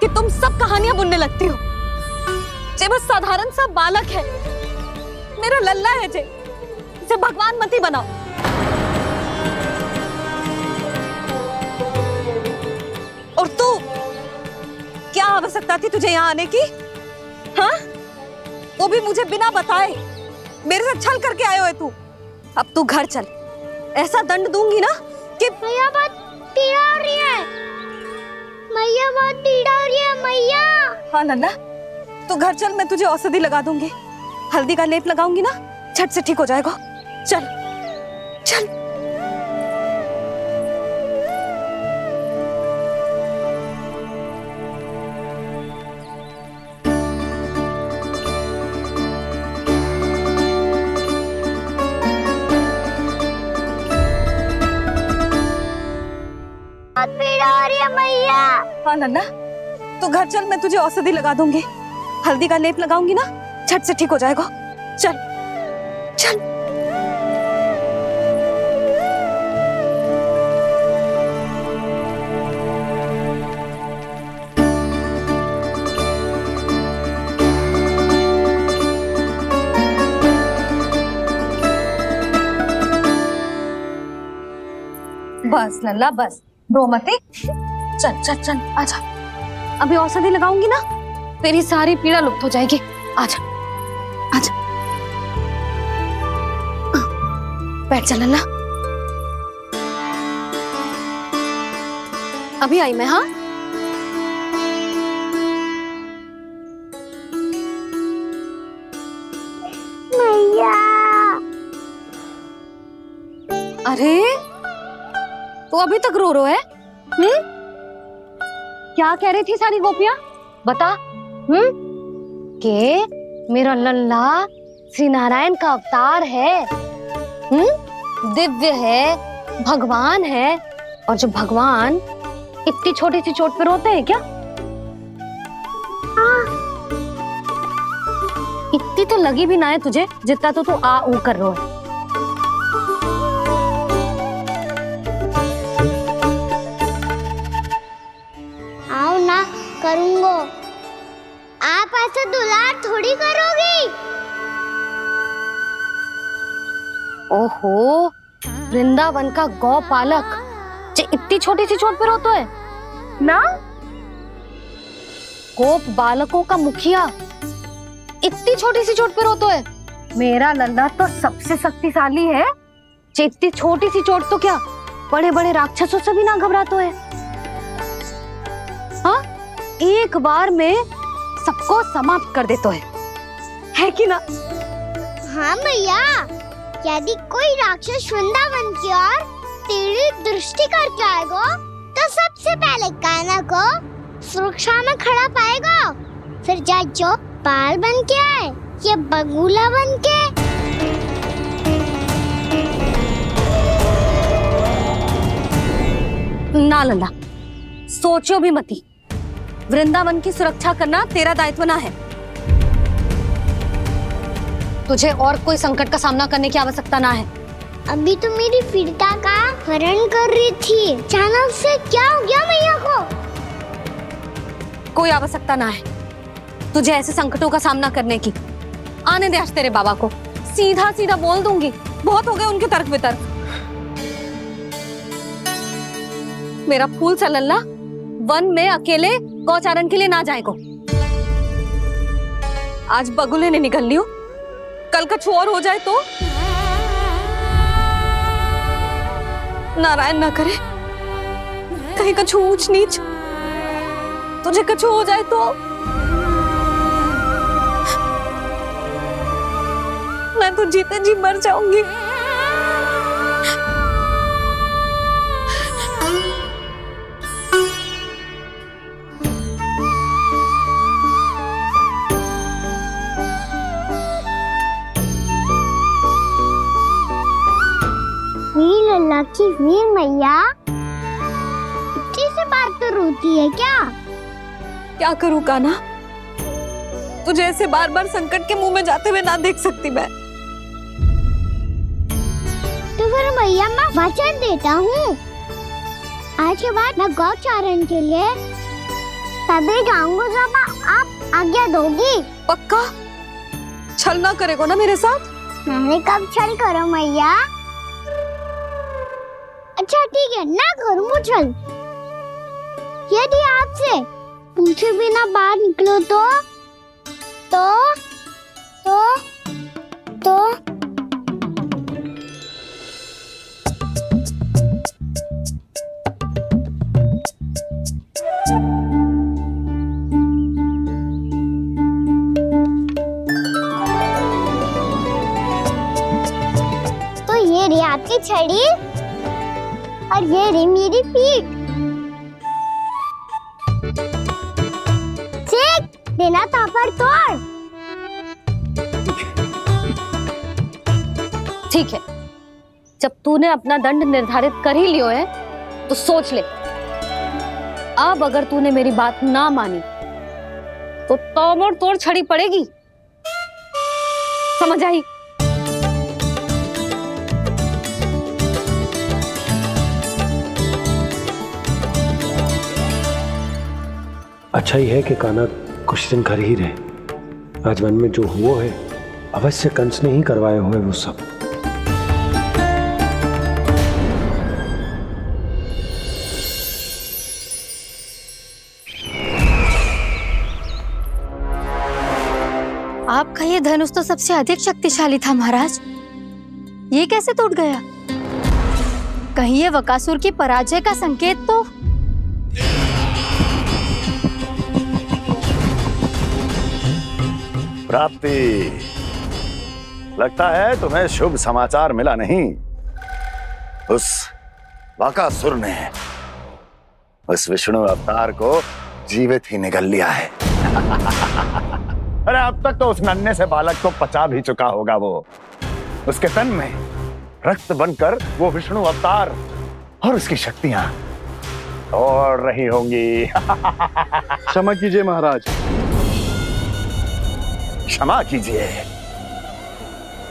कि तुम सब कहानियां बुनने लगती हो। जे बस साधारण सा बालक है, मेरा लल्ला है जे, इसे भगवान मत ही बनाओ। और तू, क्या आवश्यकता थी तुझे यहाँ आने की? हाँ, वो भी मुझे बिना बताए। मेरे साथ छल करके आयो है तू। अब तू घर चल, ऐसा दंड दूंगी ना कि मैया बहुत पीड़ा हो रही है। मैया बहुत पीड़ा हो रही है मैया। हाँ नन्ना, तू घर चल, मैं तुझे औषधि लगा दूंगी। हल्दी का लेप लगाऊंगी ना, झट से ठीक हो जाएगा। चल चल। पीड़ा हो रही है मैया। हाँ नन्ना, तू घर चल, मैं तुझे औषधि लगा दूंगी। हल्दी का लेप लगाऊंगी ना, झट से ठीक हो जाएगा। चल चल। बस लल्ला बस, रोमती, चल चल चल आजा। अभी औषधि लगाऊंगी ना, तेरी सारी पीड़ा लुप्त हो जाएगी। आजा आजा, बैठ जा लल्ला। अभी आई मैं। हाँ मैया। अरे तो अभी तक रो रो है? क्या कह रही थी सारी गोपियां? बता। के मेरा लल्ला श्री नारायण का अवतार है, दिव्य है, भगवान है। और जो भगवान इतनी छोटी सी चोट पे रोते हैं क्या? इतनी तो लगी भी ना है तुझे जितना तो तू आ ऊ कर रो है। आओ ना करूंगो। आप ऐसा दुलार थोड़ी करोगी। ओहो, वृंदावन का गौपालक जो इतनी छोटी सी चोट पे रोता है ना? गोप बालकों का मुखिया इतनी छोटी सी चोट पे रोता है? मेरा लल्ला तो सबसे शक्तिशाली है। इतनी छोटी सी चोट तो क्या बड़े बड़े राक्षसों से भी ना घबराता है। हाँ, एक बार में सबको समाप्त कर देता है कि ना? हाँ मैया, यदि कोई राक्षस वृंदावन की ओर तेरी दृष्टि करके आएगा तो सबसे पहले कान्हा को सुरक्षा में खड़ा पाएगा। फिर चाहे जो बाल बन के आए या बगुला बन के। ना लल्ला, सोचो भी मती। वृंदावन की सुरक्षा करना तेरा दायित्व ना है। तुझे और कोई संकट का सामना करने की आवश्यकता ना है। अभी तो मेरी पीड़िता का हरण कर रही थी, अचानक से क्या हो गया मैया को? कोई आवश्यकता ना है तुझे ऐसे संकटों का सामना करने की। आने दे आज तेरे बाबा को, सीधा सीधा बोल दूंगी। बहुत हो गए उनके तर्क वितर्क। मेरा फूल सा लल्ला वन में अकेले गौचारण के लिए ना जाए को। आज बगुले ने निकल लियो, कल कछु और हो जाए तो? नारायण ना करे, कहीं कछु ऊंच नीच तुझे कछु हो जाए तो? मैं तो जीते जी मर जाऊंगी। वीर लल्ला की वीर मैया इतनी से बात तो रोती है क्या? क्या करूं कान्हा, तुझे ऐसे बार बार संकट के मुंह में जाते हुए ना देख सकती मैं। तो फिर मैया मैं वचन देता हूँ, आज के बाद मैं गौचारण के लिए तभी जाऊंगा जब आप आज्ञा दोगी। पक्का? छल ना करेगा ना मेरे साथ? मैंने कब छल करो मैया? अच्छा ठीक है, ना करूँ छल। यदि आपसे पूछे बिना बाहर निकलो तो ये रे आपकी छड़ी और ये रे मेरी पीठ। सेक देना तापर तोड़। ठीक है, जब तूने अपना दंड निर्धारित कर ही लियो है तो सोच ले, अब अगर तूने मेरी बात ना मानी तो तोड़ तोड़ छड़ी पड़ेगी। समझ आई? अच्छा ही है कि कान्हा कुछ दिन घर ही रहे। आज वन में जो हुआ है अवश्य कंस ने ही करवाए हुए वो सब। आपका ये धनुष तो सबसे अधिक शक्तिशाली था महाराज, ये कैसे टूट गया? कहीं ये बकासुर की पराजय का संकेत तो? प्राप्ति, लगता है तुम्हें शुभ समाचार मिला नहीं। उस बकासुर ने उस विष्णु अवतार को जीवित ही निगल लिया है। अरे अब तक तो उस नन्हे से बालक को पचा भी चुका होगा वो। उसके तन में रक्त बनकर वो विष्णु अवतार और उसकी शक्तियां दौड़ रही होंगी। क्षमा कीजिए महाराज। क्षमा कीजिए,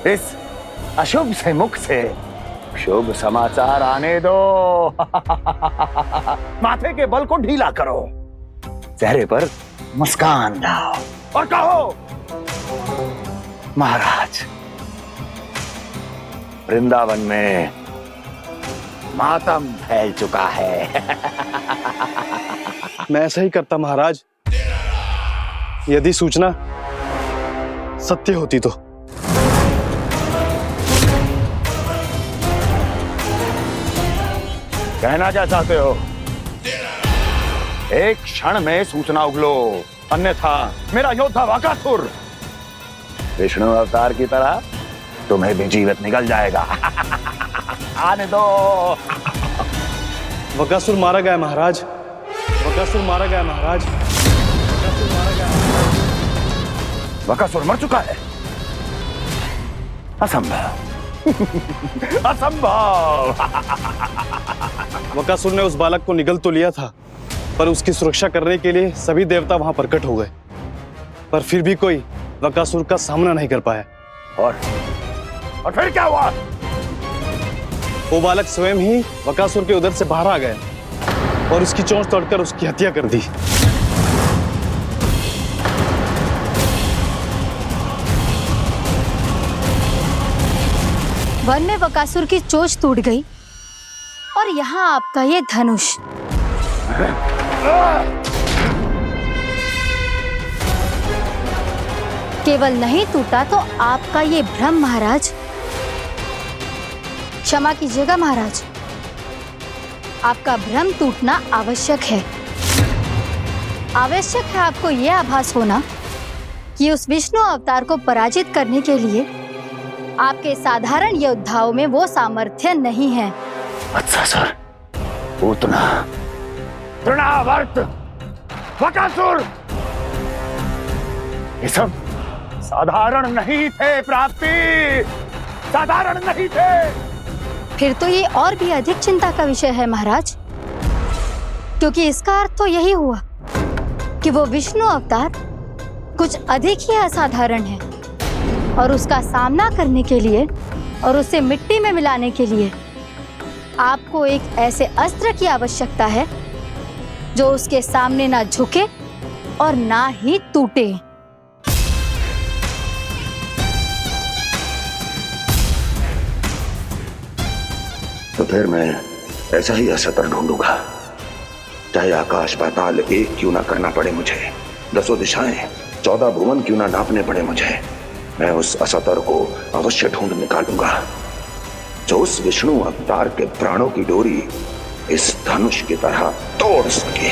इस अशुभ से मुख से शुभ समाचार आने दो। माथे के बल को ढीला करो, चेहरे पर मुस्कान लाओ और कहो, महाराज, वृंदावन में मातम फैल चुका है। मैं ऐसा ही करता महाराज, यदि सूचना सत्य होती तो। कहना क्या चाहते हो? एक क्षण में सूचना उगलो, अन्यथा मेरा योद्धा बकासुर विष्णु अवतार की तरह तुम्हें भी जीवित निकल जाएगा। आने दो। बकासुर मारा गया महाराज, बकासुर मारा गया महाराज, बकासुर मारा गया। बकासुर मर चुका है? असंभव। असंभव। बकासुर ने उस बालक को निगल तो लिया था, पर उसकी सुरक्षा करने के लिए सभी देवता वहां प्रकट हो गए, पर फिर भी कोई बकासुर का सामना नहीं कर पाया। और फिर क्या हुआ? वो बालक स्वयं ही बकासुर के उदर से बाहर आ गया और उसकी चोंच तोड़कर उसकी हत्या कर दी। वन में बकासुर की चोंच टूट गई और यहाँ आपका ये धनुष। केवल नहीं टूटा तो आपका ये भ्रम महाराज। क्षमा कीजिएगा महाराज, आपका भ्रम टूटना आवश्यक है। आवश्यक है आपको यह आभास होना कि उस विष्णु अवतार को पराजित करने के लिए आपके साधारण योद्धाओं में वो सामर्थ्य नहीं है। वत्सासुर, पूतना, तृणावर्त, बकासुर, ये सब साधारण नहीं थे प्राप्ति, साधारण नहीं थे। फिर तो ये और भी अधिक चिंता का विषय है महाराज, क्योंकि इसका अर्थ तो यही हुआ कि वो विष्णु अवतार कुछ अधिक ही असाधारण है और उसका सामना करने के लिए और उसे मिट्टी में मिलाने के लिए आपको एक ऐसे अस्त्र की आवश्यकता है जो उसके सामने ना झुके और ना ही टूटे। तो फिर मैं ऐसा ही असत्र ढूंढूंगा, चाहे आकाश पाताल एक क्यों ना करना पड़े मुझे, 10 दिशाएं 14 भुवन क्यों ना नापने पड़े मुझे। मैं उस असतर को अवश्य ढूंढ निकालूंगा जो उस विष्णु अवतार के प्राणों की डोरी इस धनुष की तरह तोड़ सके।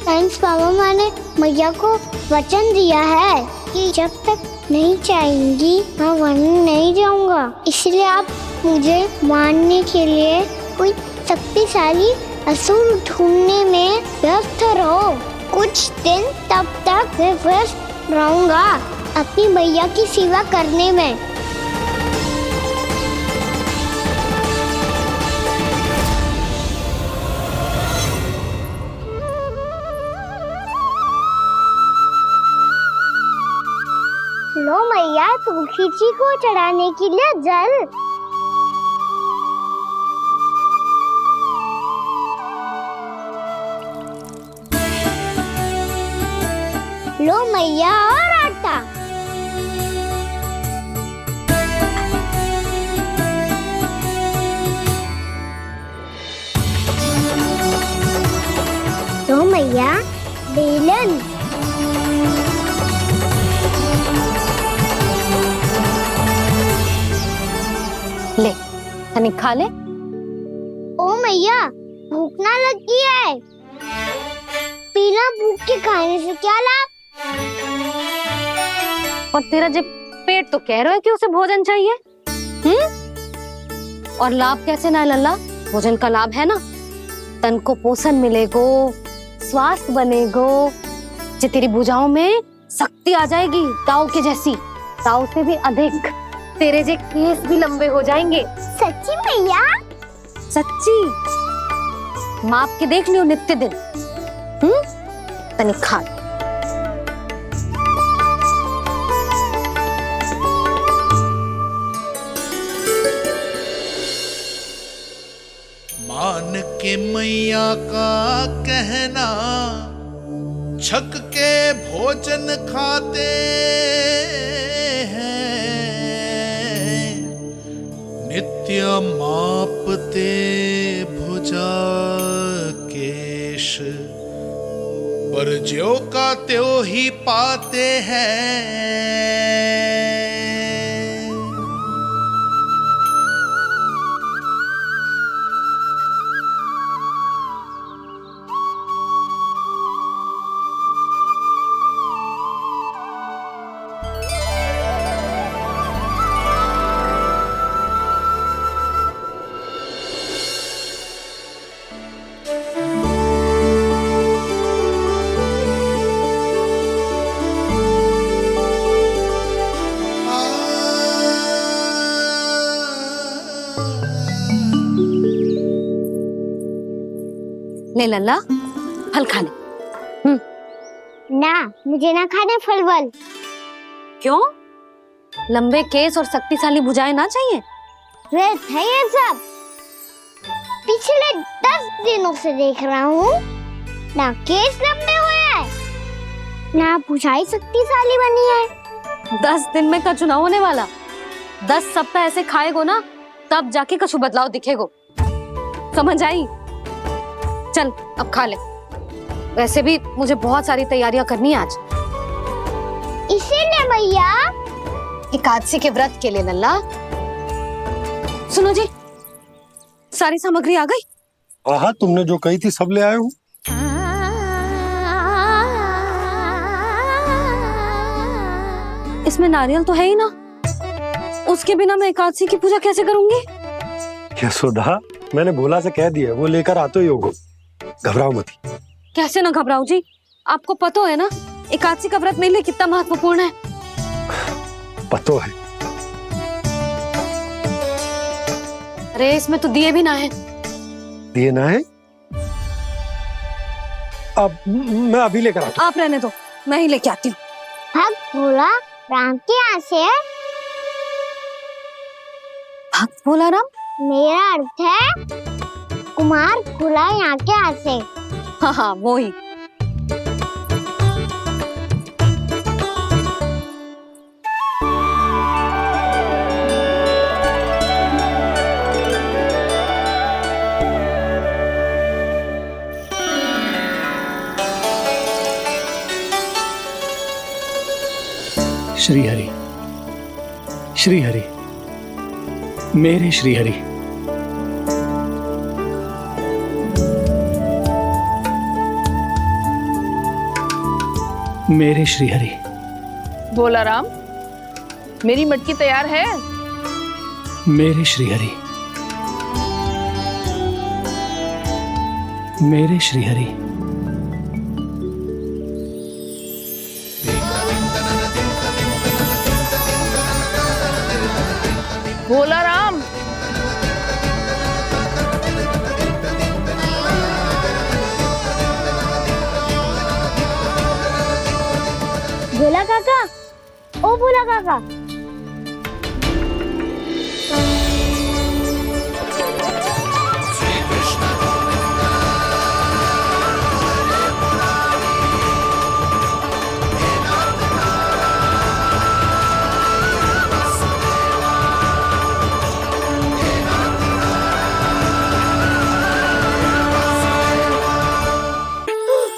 थैंक्स पापा, मैंने मैया को वचन दिया है कि जब तक नहीं चाहेंगी मैं वन नहीं जाऊंगा। इसलिए आप मुझे मारने के लिए कोई शक्तिशाली असुर ढूंढने में व्यस्त रहो। कुछ दिन तब तक मैं व्यस्त रहूंगा अपनी मैया की सेवा करने में। लो मैया, तुलसी जी को चढ़ाने के लिए जल। लो मैया, और आटा। मैया बेलन। ले तनिक खा ले। ओ मैया भूख ना लगी है। बिना भूख के खाने से क्या लाभ? और तेरा जब पेट तो कह रहा है कि उसे भोजन चाहिए। और लाभ कैसे ना है लल्ला? भोजन का लाभ है ना, तन को पोषण मिलेगो, स्वास्थ्य बनेगो, जे तेरी भुजाओं में शक्ति आ जाएगी ताऊ के जैसी, ताऊ से भी अधिक। तेरे जे केस भी लंबे हो जाएंगे। सच्ची मैया? सच्ची। माप के देख लियो नित्य दिन। तनिक खा। मान के मैया का कहना, छक के भोजन खाते हैं, नित्य मापते भुजा केश, पर ज्यों का त्यों ही पाते हैं। ले लल्ला फल खा ले। ना, मुझे ना खाने फल वल। क्यों? लंबे केस और शक्तिशाली भुजाएं ना चाहिए? व्यर्थ है ये सब। पिछले 10 दिनों से देख रहा हूँ, ना केस लंबे हुए हैं, ना भुजाएं शक्तिशाली बनी है। 10 दिन में का चुनाव होने वाला। 10 सप्ताह ऐसे खाएगो ना, तब जाके कछु बदलाव दिखेगो। समझ आई? चल अब खा ले। वैसे भी मुझे बहुत सारी तैयारियां करनी है आज। इसीलिए भैया एकादशी के व्रत के लिए लल्ला। सुनो जी, सारी सामग्री आ गई? हाँ, तुमने जो कही थी सब ले आए हूँ। इसमें नारियल तो है ही ना, उसके बिना मैं एकादशी की पूजा कैसे करूंगी? यशोदा, मैंने भोला से कह दिया, वो लेकर आते ही होगा। घबराओ मत। कैसे ना घबराओ जी, आपको पता है ना एकादशी का व्रत मेरे लिए कितना महत्वपूर्ण है। पता है। अरे इसमें तो दिए भी ना है। दिए ना है? अब मैं अभी लेकर आता हूँ। आप रहने दो, मैं ही लेके आती हूँ। भक्त भोला राम के यहाँ से है? भक्त भोला राम? मेरा अर्थ है कुमार भोला यहाँ के यहाँ से। हाँ हाँ वो ही। श्री हरि, श्री हरि, मेरे श्री हरि। मेरे श्री हरि। भोला राम, मेरी मटकी तैयार है? मेरे श्री हरि, मेरे श्री हरि। भोला राम, भोला काका, ओ भोला काका।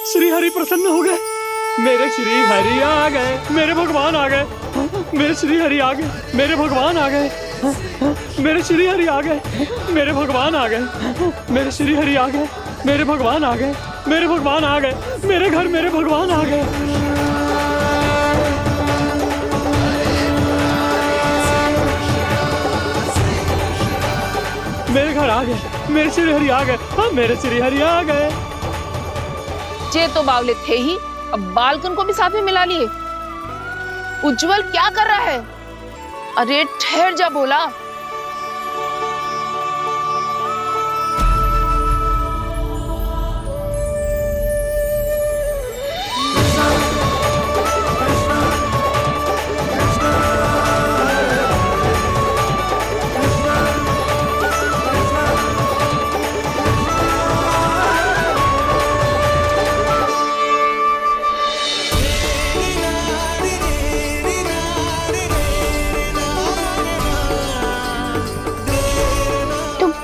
श्री हरि प्रसन्न हो गए। मेरे श्री हरि आ गए, मेरे भगवान आ गए। मेरे श्री हरि आ गए, मेरे भगवान आ गए। मेरे श्री हरि आ गए, मेरे भगवान आ गए। मेरे श्री हरि आ गए, मेरे भगवान आ गए। मेरे भगवान आ गए, मेरे घर मेरे भगवान आ गए। मेरे घर आ गए, मेरे श्री हरि आ गए। हाँ, मेरे श्री हरि आ गए। जे तो बावले थे ही, अब बालकन को भी साथ में मिला लिए। उज्जवल क्या कर रहा है? अरे ठहर जा बोला।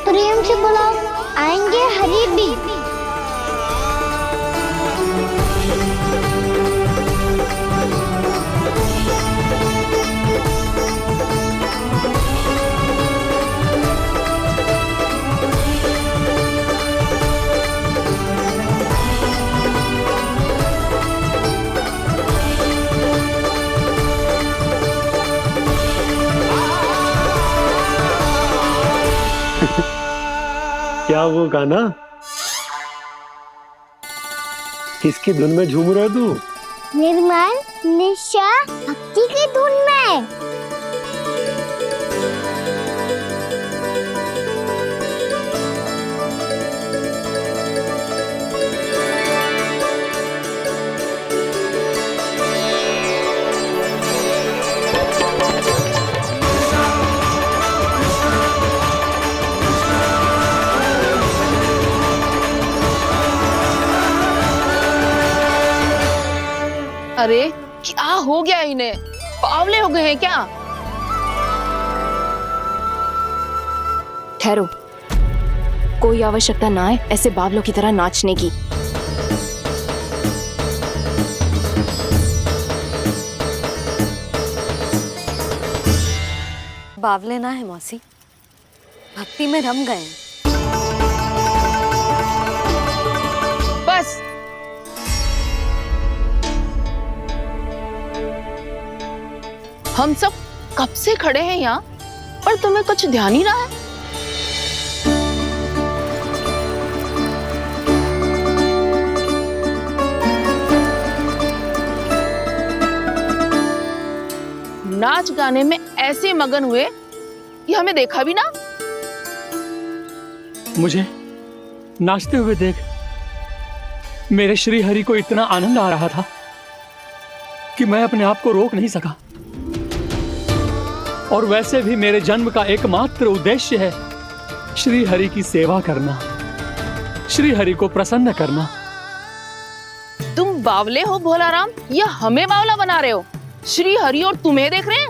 प्रेम से बुलाओ, आएंगे हरि भी। क्या वो गाना? किसकी धुन में झूम रहा तू? निर्मल निशा भक्ति की धुन में। अरे क्या हो गया इन्हें? बावले हो गए हैं क्या? ठहरो, कोई आवश्यकता ना है ऐसे बावलों की तरह नाचने की। बावले ना है मौसी, भक्ति में रम गए। बस हम सब कब से खड़े हैं यहाँ, पर तुम्हें कुछ ध्यान ही रहा है। नाच गाने में ऐसे मगन हुए कि हमें देखा भी ना। मुझे नाचते हुए देख मेरे श्री हरि को इतना आनंद आ रहा था कि मैं अपने आप को रोक नहीं सका। और वैसे भी मेरे जन्म का एकमात्र उद्देश्य है श्री हरि की सेवा करना, श्री हरि को प्रसन्न करना। तुम बावले हो भोलाराम, या हमें बावला बना रहे हो? श्री हरि और तुम्हें देख रहे हैं?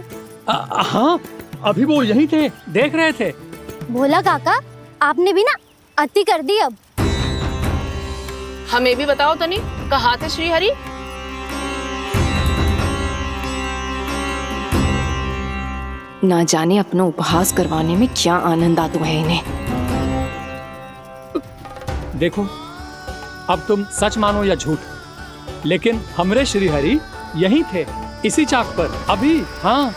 हाँ, अभी वो यहीं थे, देख रहे थे। भोला काका, आपने भी ना अति कर दी। अब हमें भी बताओ तनी, कहाँ थे श्री हरि? ना जाने अपना उपहास करवाने में क्या आनंद आता है इन्हें। देखो, अब तुम सच मानो या झूठ, लेकिन हमरे श्री हरि यहीं थे, इसी चाक पर अभी। हाँ,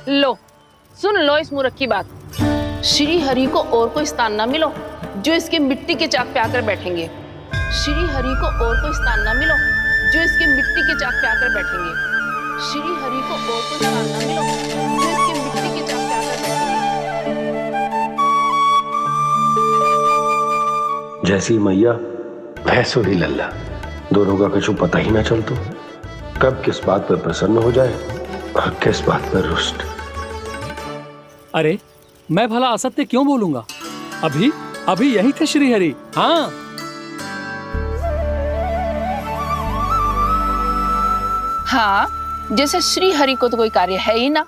लो सुन लो इस मूर्ख की बात। श्री हरि को और कोई स्थान ना मिलो जो इसके मिट्टी के चाक पे आकर बैठेंगे। श्री हरि को और कोई स्थान ना मिलो जो इसके मिट्टी के चाक पे आकर बैठेंगे। श्री हरि को और कोई स्थान ना मिलो जो इसके मिट्टी के चाक पे आकर बैठेंगे। जैसी मैया वैसो ही लल्ला, दोनों का कुछ पता ही ना चलतो, कब किस बात पर प्रसन्न हो जाए और किस बात पर रुष्ट। अरे मैं भला असत्य क्यों बोलूंगा? अभी यही थे श्री हरि। हाँ, हाँ, जैसे श्री हरि को तो कोई कार्य है ही ना।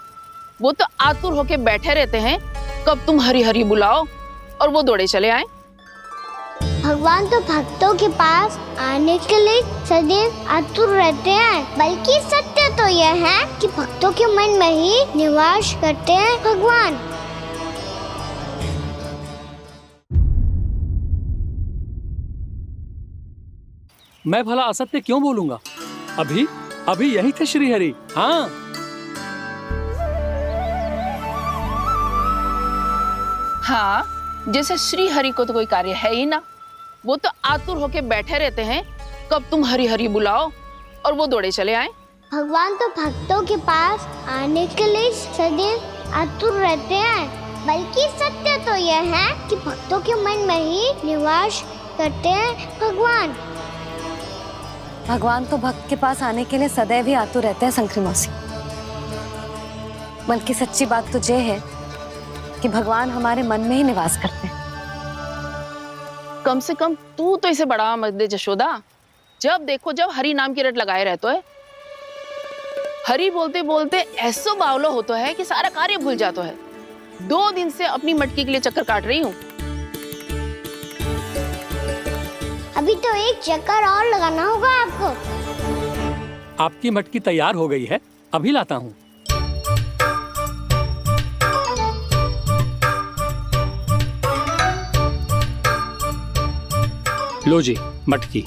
वो तो आतुर होके बैठे रहते हैं कब तुम हरि हरि बुलाओ और वो दौड़े चले आए। भगवान तो भक्तों के पास आने के लिए सदैव आतुर रहते हैं, बल्कि सत्य तो यह है कि भक्तों के मन में ही निवास करते हैं भगवान। मैं भला असत्य क्यों बोलूंगा? अभी अभी यही थे श्रीहरि। हाँ, हाँ, जैसे श्री हरि को तो कोई कार्य है ही ना, वो तो आतुर होके बैठे रहते हैं कब तुम हरि हरि बुलाओ और वो दौड़े चले आए। भगवान तो भक्तों के पास आने के लिए सदैव आतुर रहते हैं, बल्कि सत्य तो यह है कि भक्तों के मन में ही निवास करते हैं भगवान। भगवान तो भक्त के पास आने के लिए सदैव ही आतुर रहते हैं शंकरी मौसी। बल्कि सच्ची बात तो ये है कि भगवान हमारे मन में ही निवास करते हैं। कम से कम तू तो इसे बढ़ावा मत दे जशोदा। जब देखो जब हरि नाम की रट लगाए रहते है। हरि बोलते बोलते ऐसो बावलो होता है कि सारा कार्य भूल जाता है। 2 दिन से अपनी मटकी के लिए चक्कर काट रही हूँ। अभी तो एक चक्कर और लगाना होगा आपको। आपकी मटकी तैयार हो गई है, अभी लाता हूँ। लो जी मटकी।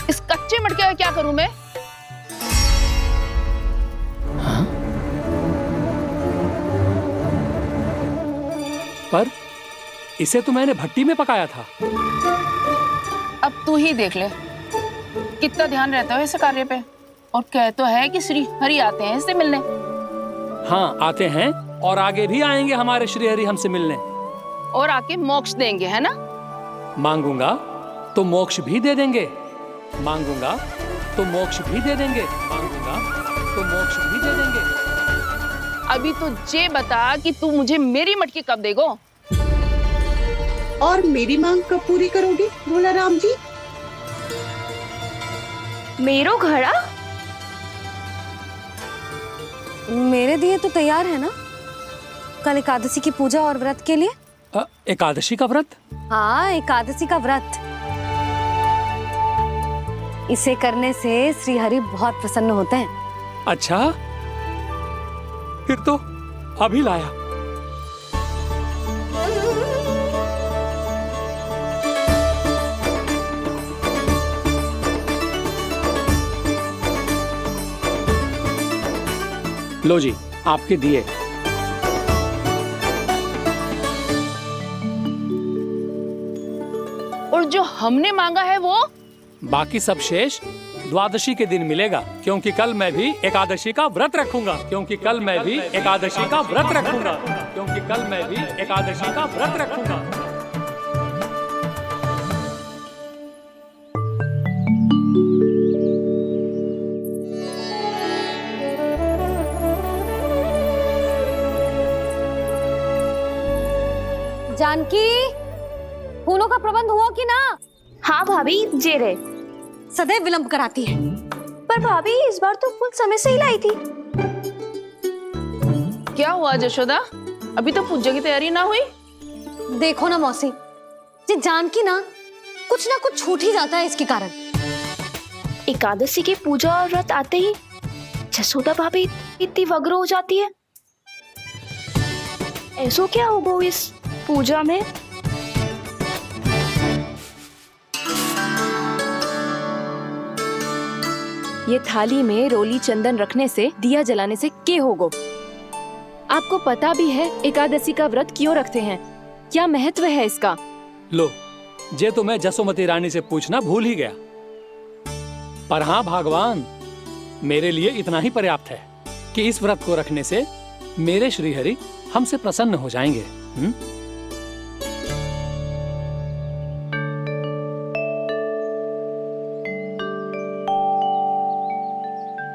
इस कच्चे मटके का क्या करूं मैं? पर इसे तो मैंने भट्टी में पकाया था। अब तू ही देख ले कितना ध्यान रहता है इस कार्य पे। और कह तो है कि श्री हरि आते हैं इससे मिलने। हाँ आते हैं और आगे भी आएंगे हमारे श्री हरि हमसे मिलने। और आके मोक्ष देंगे, है ना? मांगूंगा तो मोक्ष भी दे देंगे, मांगूंगा तो मोक्ष भी दे देंगे, मांगूंगा तो मोक्ष भी दे देंगे। अभी तो ये बता कि तू मुझे मेरी मटकी कब देगो? और मेरी मांग कब पूरी करोगी भोला राम जी? मेरो घड़ा मेरे दिए तो तैयार है ना, कल एकादशी की पूजा और व्रत के लिए। एकादशी का व्रत? हाँ, एकादशी का व्रत। इसे करने से श्री हरि बहुत प्रसन्न होते हैं। अच्छा, फिर तो अभी लाया। लो जी आपके दिए। और जो हमने मांगा है वो? बाकी सब शेष द्वादशी के दिन मिलेगा, क्योंकि कल मैं भी एकादशी का व्रत रखूंगा, क्योंकि कल मैं भी एकादशी का व्रत रखूंगा, क्योंकि कल मैं भी एकादशी का व्रत रखूंगा। जानकी, फूलों का प्रबंध हुआ कि ना? हाँ भाभी, जे रहे। सदैव विलंब कराती है। पर भाभी इस बार तो फूल समय से ही लाई थी। क्या हुआ जशोदा? अभी तो पूजा की तैयारी ना हुई? देखो ना मौसी, ये जानकी ना कुछ छूट ही जाता है इसके कारण। एकादशी की पूजा और व्रत आते ही जसोदा भाभी इतनी वग्र हो जाती है। ऐसो क्या होगा इस पूजा में? ये थाली में रोली चंदन रखने से, दिया जलाने से के होगो? आपको पता भी है एकादशी का व्रत क्यों रखते हैं? क्या महत्व है इसका? लो, जे तो मैं जसोमती रानी से पूछना भूल ही गया। पर हाँ भगवान, मेरे लिए इतना ही पर्याप्त है कि इस व्रत को रखने से मेरे श्री हरि हमसे प्रसन्न हो जाएंगे।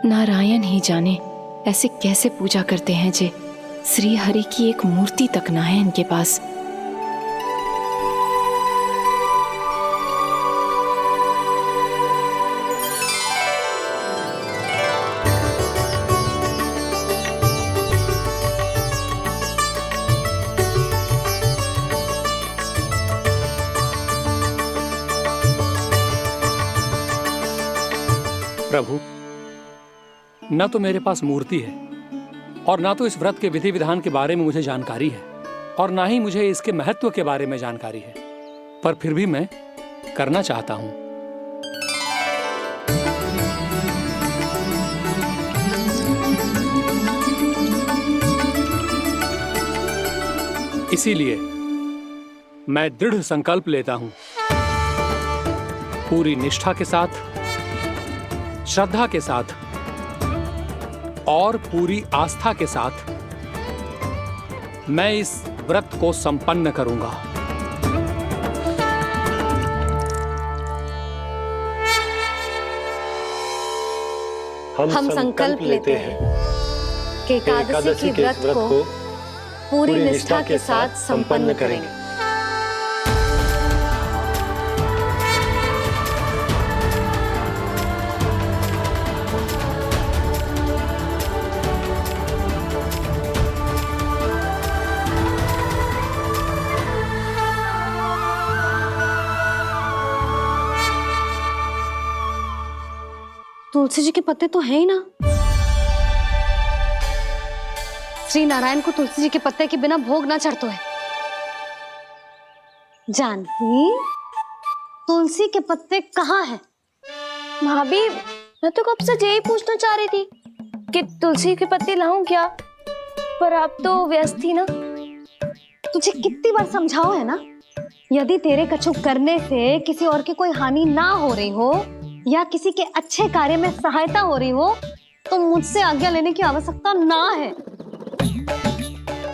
नारायण ही जाने ऐसे कैसे पूजा करते हैं जे श्री हरि की एक मूर्ति तक ना है इनके पास। न तो मेरे पास मूर्ति है और ना तो इस व्रत के विधि विधान के बारे में मुझे जानकारी है और ना ही मुझे इसके महत्व के बारे में जानकारी है, पर फिर भी मैं करना चाहता हूं। इसीलिए मैं दृढ़ संकल्प लेता हूं, पूरी निष्ठा के साथ, श्रद्धा के साथ और पूरी आस्था के साथ मैं इस व्रत को संपन्न करूंगा। हम संकल्प लेते हैं कि एकादशी के व्रत को पूरी निष्ठा के साथ संपन्न करेंगे। तुलसी जी के पत्ते तो हैं ही ना। श्री नारायण को तुलसी जी के पत्ते के बिना भोग ना चढ़तो है। जानकी, तुलसी के पत्ते कहाँ हैं? भाभी, मैं तो कब से यही पूछना चाह रही थी कि तुलसी के पत्ते लाऊं क्या, पर आप तो व्यस्त थी ना। तुझे कितनी बार समझाओ है ना, यदि तेरे कछु करने से किसी और की कोई हानि ना हो रही हो या किसी के अच्छे कार्य में सहायता हो रही हो तो मुझसे आज्ञा लेने की आवश्यकता ना है।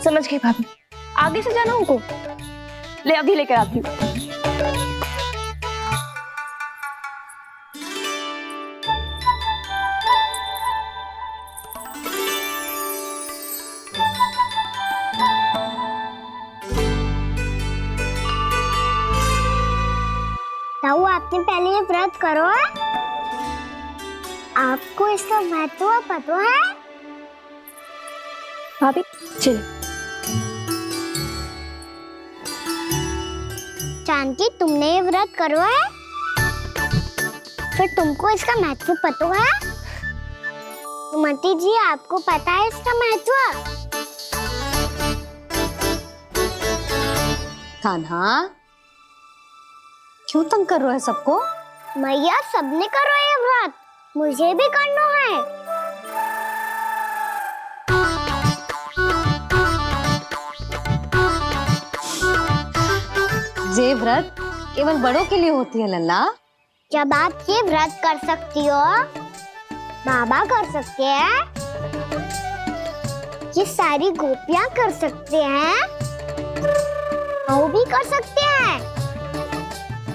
समझ गई भाभी, आगे से जाना उनको। ले अभी लेकर आती हूँ। ताऊ, आपने पहले ये व्रत करो है? आपको इसका महत्व पता है? भाभी चल। जानकी, तुमने ये व्रत करो है? फिर तुमको इसका महत्व पता है? सुमति जी, आपको पता है इसका महत्व? कान्हा, क्यों तंग कर रहे हो सबको? मैया, सबने करो ये व्रत, मुझे भी करना है। ये व्रत केवल बड़ों के लिए होती है लल्ला। जब आप ये व्रत कर सकती हो, बाबा कर सकते हैं, ये सारी गोपियां कर सकते हैं, वो भी कर सकते हैं,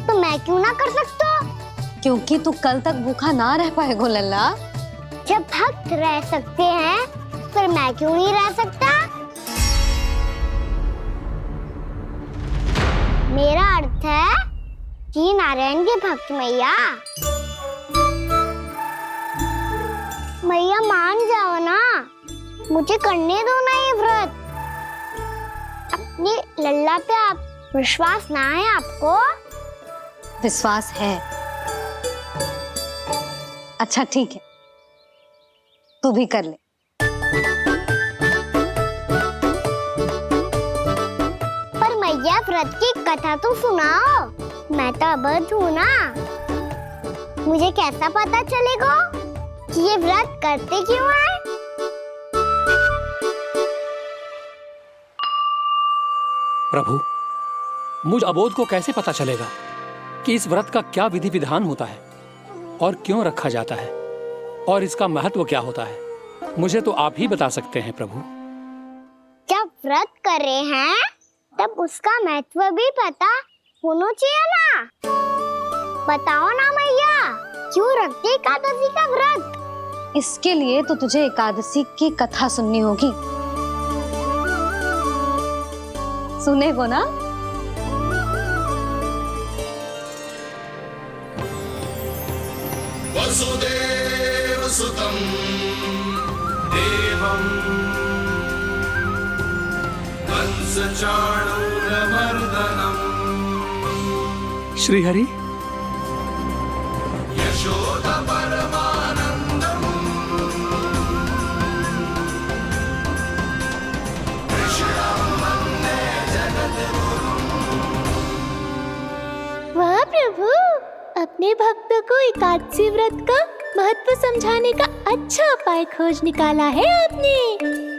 तो मैं क्यों ना कर सकता? क्योंकि तू कल तक भूखा ना रह पाएगो लल्ला। जब भक्त रह सकते हैं, फिर मैं क्यों नहीं रह सकता? मेरा अर्थ है कि नारायण के भक्त मैया, मैया मान जाओ ना, मुझे करने दो ना ये व्रत। अपनी लल्ला पे आप विश्वास ना है आपको? विश्वास है। अच्छा ठीक है, तू भी कर ले। पर मैया, व्रत की कथा तो सुनाओ, मैं तो अबध हूँ ना। मुझे कैसा पता चलेगा कि ये व्रत करते क्यों हैं? प्रभु, मुझ अबोध को कैसे पता चलेगा कि इस व्रत का क्या विधि विधान होता है और क्यों रखा जाता है और इसका महत्व क्या होता है? मुझे तो आप ही बता सकते हैं प्रभु। जब व्रत कर रहे हैं तब उसका महत्व भी पता होना चाहिए ना। बताओ ना मैया, क्यों रखते एकादशी का व्रत? इसके लिए तो तुझे एकादशी की कथा सुननी होगी। सुनेगो ना? वसुदेव सुतं देवं कंसचाणूरमर्दनम् श्री हरि, यशोदा परमानंदम् अपने भक्तों को एकादशी व्रत का महत्व समझाने का अच्छा उपाय खोज निकाला है आपने।